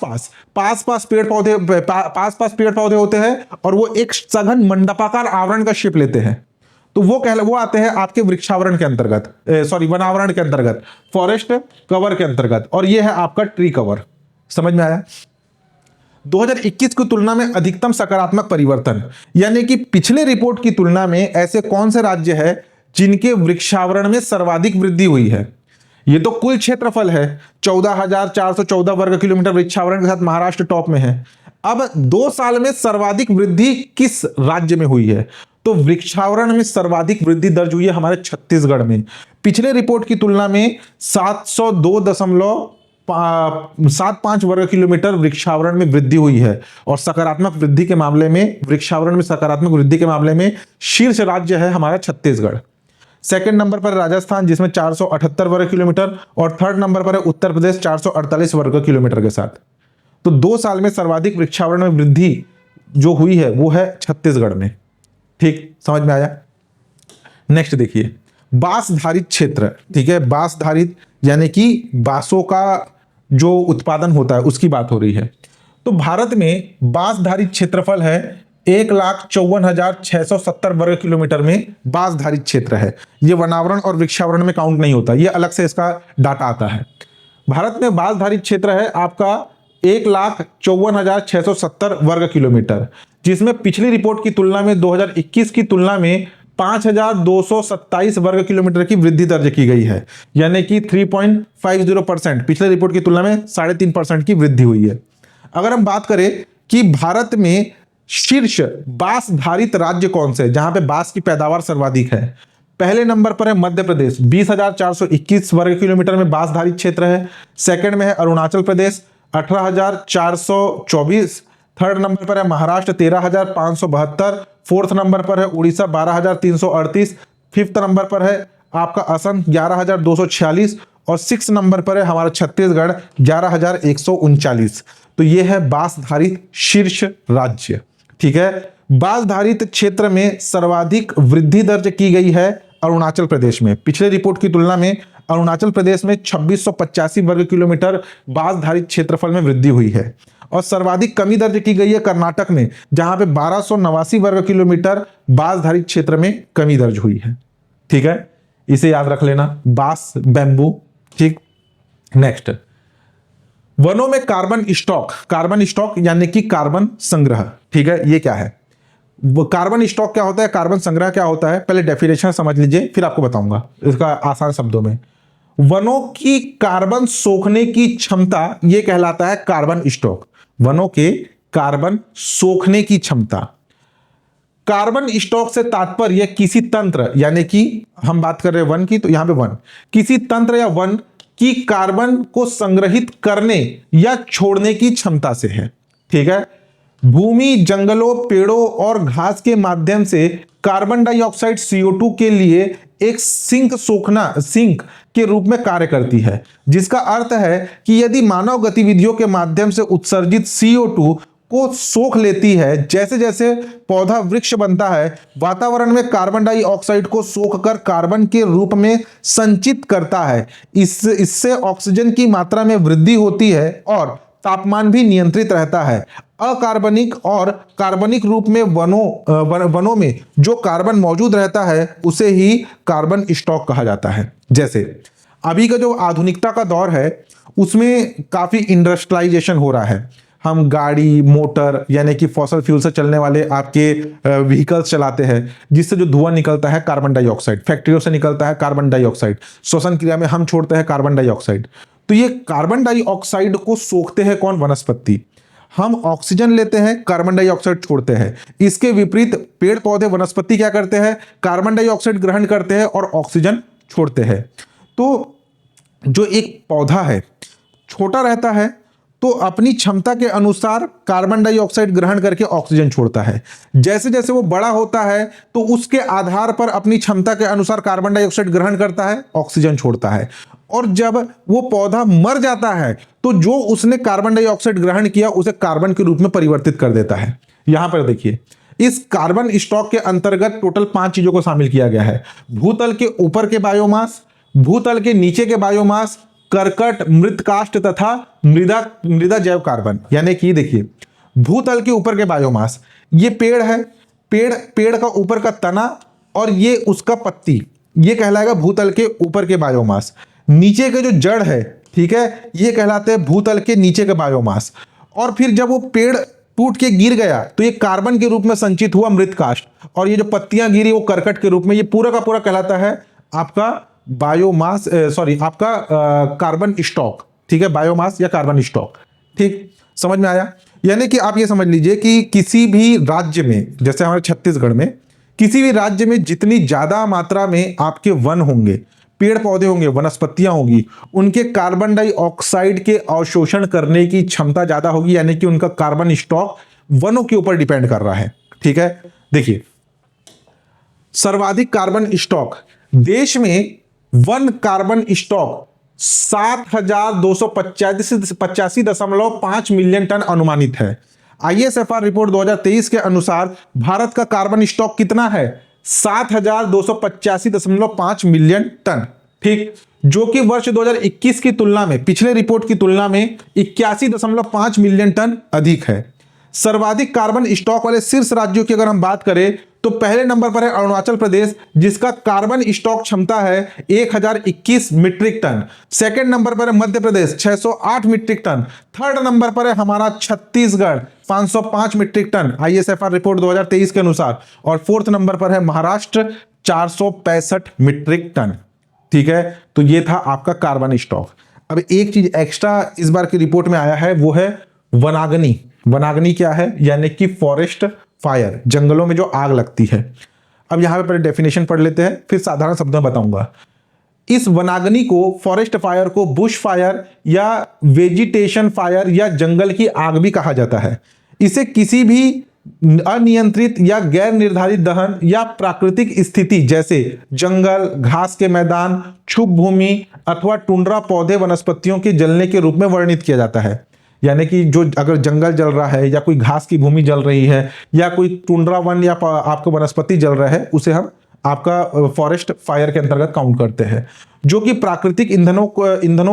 पास पेड़ पौधे होते हैं और वो एक सघन मंडपाकार आवरण का शेप लेते हैं, तो वो आते हैं आपके वृक्षावरण के अंतर्गत, वनावरण के अंतर्गत, फॉरेस्ट कवर के अंतर्गत, और ये है आपका ट्री कवर। समझ में आया? 2021 की तुलना में अधिकतम सकारात्मक परिवर्तन, यानी कि पिछले रिपोर्ट की तुलना में ऐसे कौन से राज्य है जिनके वृक्षावरण में सर्वाधिक वृद्धि हुई है। ये तो कुल क्षेत्रफल है, 14,414 वर्ग किलोमीटर वृक्षावरण के साथ महाराष्ट्र टॉप में है। अब 2 साल में सर्वाधिक वृद्धि किस राज्य में हुई है, तो वृक्षावरण में सर्वाधिक वृद्धि दर्ज हुई है हमारे छत्तीसगढ़ में। पिछले रिपोर्ट की तुलना में 702.75 वर्ग किलोमीटर वृक्षावरण में वृद्धि हुई है, और सकारात्मक वृद्धि के मामले में, वृक्षावरण में सकारात्मक वृद्धि के मामले में शीर्ष राज्य है हमारा छत्तीसगढ़। सेकंड नंबर पर राजस्थान जिसमें 478 वर्ग किलोमीटर, और थर्ड नंबर पर है उत्तर प्रदेश 448 वर्ग किलोमीटर के साथ। तो 2 साल में सर्वाधिक वृक्षावरण में वृद्धि जो हुई है वो है छत्तीसगढ़ में। ठीक, समझ में आया? नेक्स्ट देखिए, बांसधारित क्षेत्र। ठीक है, बांसधारित यानी कि बांसों का जो उत्पादन होता है उसकी बात हो रही है। तो भारत में बांसधारित क्षेत्रफल है 1,54,670 वर्ग किलोमीटर में बांसधारित क्षेत्र है। ये वनावरण और वृक्षावरण में काउंट नहीं होता, ये अलग से इसका डाटा आता है। भारत में बांसधारित क्षेत्र है आपका 1,54,670 वर्ग किलोमीटर, जिसमें पिछली रिपोर्ट की तुलना में 2021 की तुलना में 5,227 वर्ग किलोमीटर की वृद्धि दर्ज की गई है, यानी कि 3.50%। पिछले रिपोर्ट की तुलना में 3.5% की वृद्धि हुई है। अगर हम बात करें कि भारत में शीर्ष बांसधारित राज्य कौन से, जहां पे बांस की पैदावार सर्वाधिक है, पहले नंबर पर है मध्य प्रदेश 20,421 वर्ग किलोमीटर में बांसधारित क्षेत्र है। सेकंड में है अरुणाचल प्रदेश 18,424। थर्ड नंबर पर है महाराष्ट्र 13,572। फोर्थ नंबर पर है उड़ीसा 12,338। फिफ्थ नंबर पर है आपका असम 11,246, और 6 नंबर पर है हमारा छत्तीसगढ़ 11,139। तो ये है बांसधारित शीर्ष राज्य। ठीक है, बांसधारित क्षेत्र में सर्वाधिक वृद्धि दर्ज की गई है अरुणाचल प्रदेश में। पिछले रिपोर्ट की तुलना में अरुणाचल प्रदेश में 2685 वर्ग किलोमीटर बांसधारित क्षेत्रफल में वृद्धि हुई है, और सर्वाधिक कमी दर्ज की गई है कर्नाटक में, जहां पे 1289 वर्ग किलोमीटर बांसधारित क्षेत्र में कमी दर्ज हुई है। ठीक है, इसे याद रख लेना, बांस, बैम्बू। ठीक, नेक्स्ट, वनों में कार्बन स्टॉक यानी कि कार्बन संग्रह। ठीक है, ये क्या है, वो कार्बन स्टॉक क्या होता है, कार्बन संग्रह क्या होता है, पहले डेफिनेशन समझ लीजिए फिर आपको बताऊंगा इसका आसान शब्दों में। वनों की कार्बन सोखने की क्षमता ये कहलाता है कार्बन स्टॉक। वनों के कार्बन सोखने की क्षमता। कार्बन स्टॉक से तात्पर्य किसी तंत्र, यानी कि हम बात कर रहे हैं वन की, तो यहां पे वन, किसी तंत्र या वन कि कार्बन को संग्रहित करने या छोड़ने की क्षमता से है। ठीक है, भूमि, जंगलों, पेड़ों और घास के माध्यम से कार्बन डाइऑक्साइड CO2 के लिए एक सिंक के रूप में कार्य करती है, जिसका अर्थ है कि यदि मानव गतिविधियों के माध्यम से उत्सर्जित CO2 को सोख लेती है, जैसे जैसे पौधा वृक्ष बनता है, वातावरण में कार्बन डाइऑक्साइड को सोखकर कार्बन के रूप में संचित करता है। इससे ऑक्सीजन की मात्रा में वृद्धि होती है और तापमान भी नियंत्रित रहता है। अकार्बनिक और कार्बनिक रूप में वनों में जो कार्बन मौजूद रहता है उसे ही कार्बन स्टॉक कहा जाता है। जैसे अभी का जो आधुनिकता का दौर है उसमें काफी इंडस्ट्रियलाइजेशन हो रहा है। हम गाड़ी, मोटर यानी कि फॉसल फ्यूल से चलने वाले आपके व्हीकल्स चलाते हैं, जिससे जो धुआं निकलता है कार्बन डाइऑक्साइड, फैक्ट्रियों से निकलता है कार्बन डाइऑक्साइड, श्वसन क्रिया में हम छोड़ते हैं कार्बन डाइऑक्साइड। तो ये कार्बन डाइऑक्साइड को सोखते हैं कौन? वनस्पति। हम ऑक्सीजन लेते हैं, कार्बन डाइऑक्साइड छोड़ते हैं। इसके विपरीत पेड़ पौधे, वनस्पति क्या करते हैं? कार्बन डाइऑक्साइड ग्रहण करते हैं और ऑक्सीजन छोड़ते हैं। तो जो एक पौधा है छोटा रहता है तो अपनी क्षमता के अनुसार कार्बन डाइऑक्साइड ग्रहण करके ऑक्सीजन छोड़ता है। जैसे जैसे वो बड़ा होता है तो उसके आधार पर अपनी क्षमता के अनुसार कार्बन डाइऑक्साइड ग्रहण करता है, ऑक्सीजन छोड़ता है। और जब वो पौधा मर जाता है तो जो उसने कार्बन डाइऑक्साइड ग्रहण किया उसे कार्बन के रूप में परिवर्तित कर देता है। यहां पर देखिए, इस कार्बन स्टॉक के अंतर्गत टोटल 5 चीजों को शामिल किया गया है। भूतल के ऊपर के बायोमास, भूतल के नीचे के बायोमास, कर्कट, मृत काष्ठ तथा मृदा जैव कार्बन। यानी कि देखिए, भूतल के ऊपर के बायोमास, ये पेड़ है, पेड़ का ऊपर का तना और ये उसका पत्ती, ये कहलाएगा भूतल के ऊपर के बायोमास। नीचे के जो जड़ है, ठीक है, ये कहलाते हैं भूतल के नीचे के बायोमास। और फिर जब वो पेड़ टूट के गिर गया तो ये कार्बन के रूप में संचित हुआ मृत काष्ठ, और ये जो पत्तियां गिरी वो कर्कट के रूप में। ये पूरा का पूरा कहलाता है आपका बायोमास, आपका कार्बन स्टॉक। ठीक है, बायोमास या कार्बन स्टॉक। ठीक, समझ में आया? यानी कि आप ये समझ लीजिए कि किसी भी राज्य में, जैसे हमारे छत्तीसगढ़ में, किसी भी राज्य में जितनी ज्यादा मात्रा में आपके वन होंगे, पेड़ पौधे होंगे, वनस्पतियां होंगी, उनके कार्बन डाइऑक्साइड के अवशोषण करने की क्षमता ज्यादा होगी। यानी कि उनका कार्बन स्टॉक वनों के ऊपर डिपेंड कर रहा है। ठीक है, देखिए, सर्वाधिक कार्बन स्टॉक देश में वन कार्बन स्टॉक 7,285.5 मिलियन टन अनुमानित है। ISFR रिपोर्ट 2023 के अनुसार भारत का कार्बन स्टॉक कितना है? 7,285.5 मिलियन टन। ठीक, जो कि वर्ष 2021 की तुलना में, पिछले रिपोर्ट की तुलना में 81.5 मिलियन टन अधिक है। सर्वाधिक कार्बन स्टॉक वाले शीर्ष राज्यों की अगर हम बात करें तो पहले नंबर पर है अरुणाचल प्रदेश, जिसका कार्बन स्टॉक क्षमता है 1021 मीट्रिक टन। सेकंड नंबर पर है Madhya Pradesh 608 metric tonne. Third number पर है हमारा Chhattisgarh 505 metric tonne ISFR report 2023 के अनुसार। और फोर्थ नंबर पर है महाराष्ट्र 465 मीट्रिक टन। ठीक है, तो ये था आपका कार्बन स्टॉक। अब एक चीज एक्स्ट्रा इस बार की रिपोर्ट में आया है, वो है वनाग्नि। वनाग्नि क्या है? यानी कि फॉरेस्ट फायर, जंगलों में जो आग लगती है। अब यहां पे पहले डेफिनेशन पढ़ लेते हैं, फिर साधारण शब्दों में बताऊंगा। इस वनाग्नि को, फॉरेस्ट फायर को बुश फायर या वेजिटेशन फायर या जंगल की आग भी कहा जाता है। इसे किसी भी अनियंत्रित या गैर निर्धारित दहन या प्राकृतिक स्थिति जैसे जंगल, घास के मैदान, क्षुब्ध भूमि अथवा टुंड्रा पौधे, वनस्पतियों के जलने के रूप में वर्णित किया जाता है। यानी कि जो अगर जंगल जल रहा है या कोई घास की भूमि जल रही है या कोई टुंड्रा वन या आपका वनस्पति जल रहा है, उसे हम आपका फॉरेस्ट फायर के अंतर्गत काउंट करते हैं, जो कि प्राकृतिक ईंधनों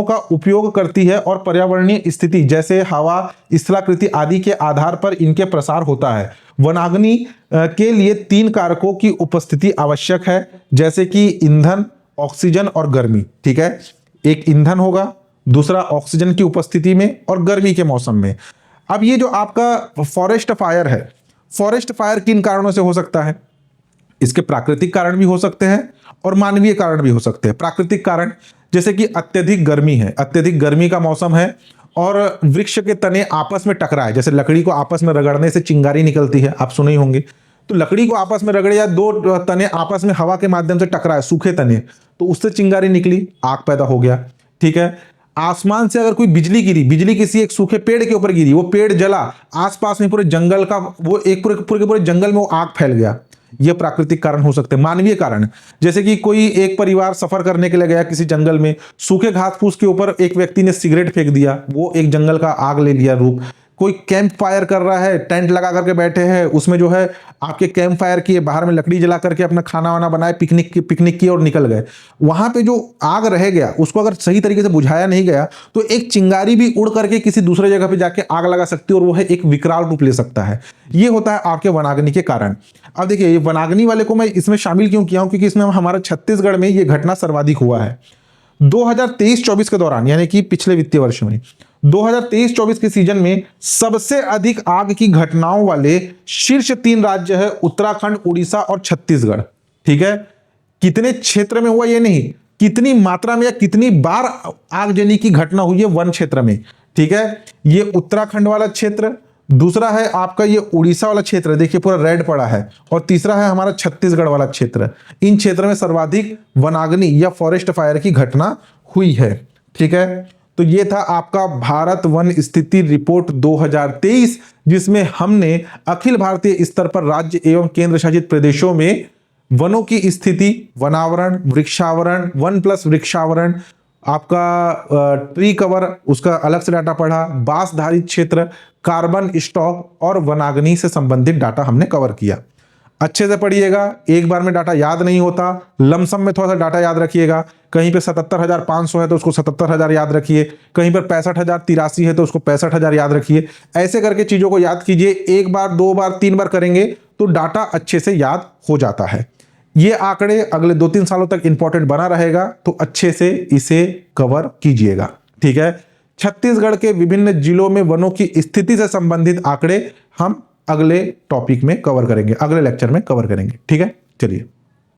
का उपयोग करती है और पर्यावरणीय स्थिति जैसे हवा, स्थलाकृति आदि के आधार पर इनके प्रसार होता है। वनाग्नि के लिए 3 कारकों की उपस्थिति आवश्यक है, जैसे कि ईंधन, ऑक्सीजन और गर्मी। ठीक है, एक ईंधन होगा, दूसरा ऑक्सीजन की उपस्थिति में, और गर्मी के मौसम में। अब ये जो आपका फॉरेस्ट फायर है, फॉरेस्ट फायर किन कारणों से हो सकता है? इसके प्राकृतिक कारण भी हो सकते हैं और मानवीय कारण भी हो सकते हैं। प्राकृतिक कारण जैसे कि अत्यधिक गर्मी है, अत्यधिक गर्मी का मौसम है और वृक्ष के तने आपस में टकराए, जैसे लकड़ी को आपस में रगड़ने से चिंगारी निकलती है, आप सुने ही होंगे। तो लकड़ी को आपस में रगड़े या 2 तने आपस में हवा के माध्यम से टकराए, सूखे तने, तो उससे चिंगारी निकली, आग पैदा हो गया। ठीक है। आसमान से अगर कोई बिजली गिरी, बिजली किसी एक सूखे पेड़ के ऊपर गिरी, वो पेड़ जला, आसपास में पूरे जंगल का वो एक पूरे जंगल में वो आग फैल गया, ये प्राकृतिक कारण हो सकते हैं। मानवीय कारण, जैसे कि कोई एक परिवार सफर करने के लिए गया किसी जंगल में, सूखे घास फूस के ऊपर एक व्यक्ति ने सिगरेट फेंक दिया, वो एक जंगल का आग ले लिया रूप। कोई कैंप फायर कर रहा है, टेंट लगा करके बैठे हैं, उसमें जो है आपके कैंप फायर किए, बाहर में लकड़ी जला करके अपना खाना वाना बनाए, पिकनिक किए और निकल गए। वहां पे जो आग रह गया उसको अगर सही तरीके से बुझाया नहीं गया तो एक चिंगारी भी उड़ करके किसी दूसरे जगह पे जाके आग लगा सकती है और वो है एक विकराल रूप ले सकता है। ये होता है आपके वनाग्नि के कारण। अब देखिए, ये वनाग्नि वाले को मैं इसमें शामिल क्यों किया हूं, क्योंकि इसमें हमारा छत्तीसगढ़ में ये घटना सर्वाधिक हुआ है 2023-24 के दौरान, यानी कि पिछले वित्तीय वर्ष में 2023-24 के सीजन में सबसे अधिक आग की घटनाओं वाले शीर्ष 3 राज्य है उत्तराखंड, उड़ीसा और छत्तीसगढ़। ठीक है, कितने क्षेत्र में हुआ ये नहीं, कितनी मात्रा में या कितनी बार आगजनी की घटना हुई है वन क्षेत्र में। ठीक है, ये उत्तराखंड वाला क्षेत्र, दूसरा है आपका ये उड़ीसा वाला क्षेत्र, देखिए पूरा रेड पड़ा है, और तीसरा है हमारा छत्तीसगढ़ वाला क्षेत्र। इन क्षेत्र में सर्वाधिक वनाग्नि या फॉरेस्ट फायर की घटना हुई है। ठीक है, तो ये था आपका भारत वन स्थिति रिपोर्ट 2023, जिसमें हमने अखिल भारतीय स्तर पर राज्य एवं केंद्र शासित प्रदेशों में वनों की स्थिति, वनावरण, वृक्षावरण, वन प्लस वृक्षावरण, आपका ट्री कवर, उसका अलग से डाटा पढ़ा, बांस धारित क्षेत्र, कार्बन स्टॉक और वनाग्नि से संबंधित डाटा हमने कवर किया। अच्छे से पढ़िएगा, एक बार में डाटा याद नहीं होता, लमसम में थोड़ा सा डाटा याद रखिएगा। कहीं पे 77,500 है तो उसको 77,000 याद रखिए, कहीं पर 65,083 है तो उसको 65,000 याद रखिए। ऐसे करके चीजों को याद कीजिए, एक बार, 2 बार, 3 बार करेंगे तो डाटा अच्छे से याद हो जाता है। ये आंकड़े अगले 2-3 सालों तक इंपॉर्टेंट बना रहेगा, तो अच्छे से इसे कवर कीजिएगा। ठीक है, छत्तीसगढ़ के विभिन्न जिलों में वनों की स्थिति से संबंधित आंकड़े हम अगले टॉपिक में कवर करेंगे, अगले लेक्चर में कवर करेंगे। ठीक है, चलिए।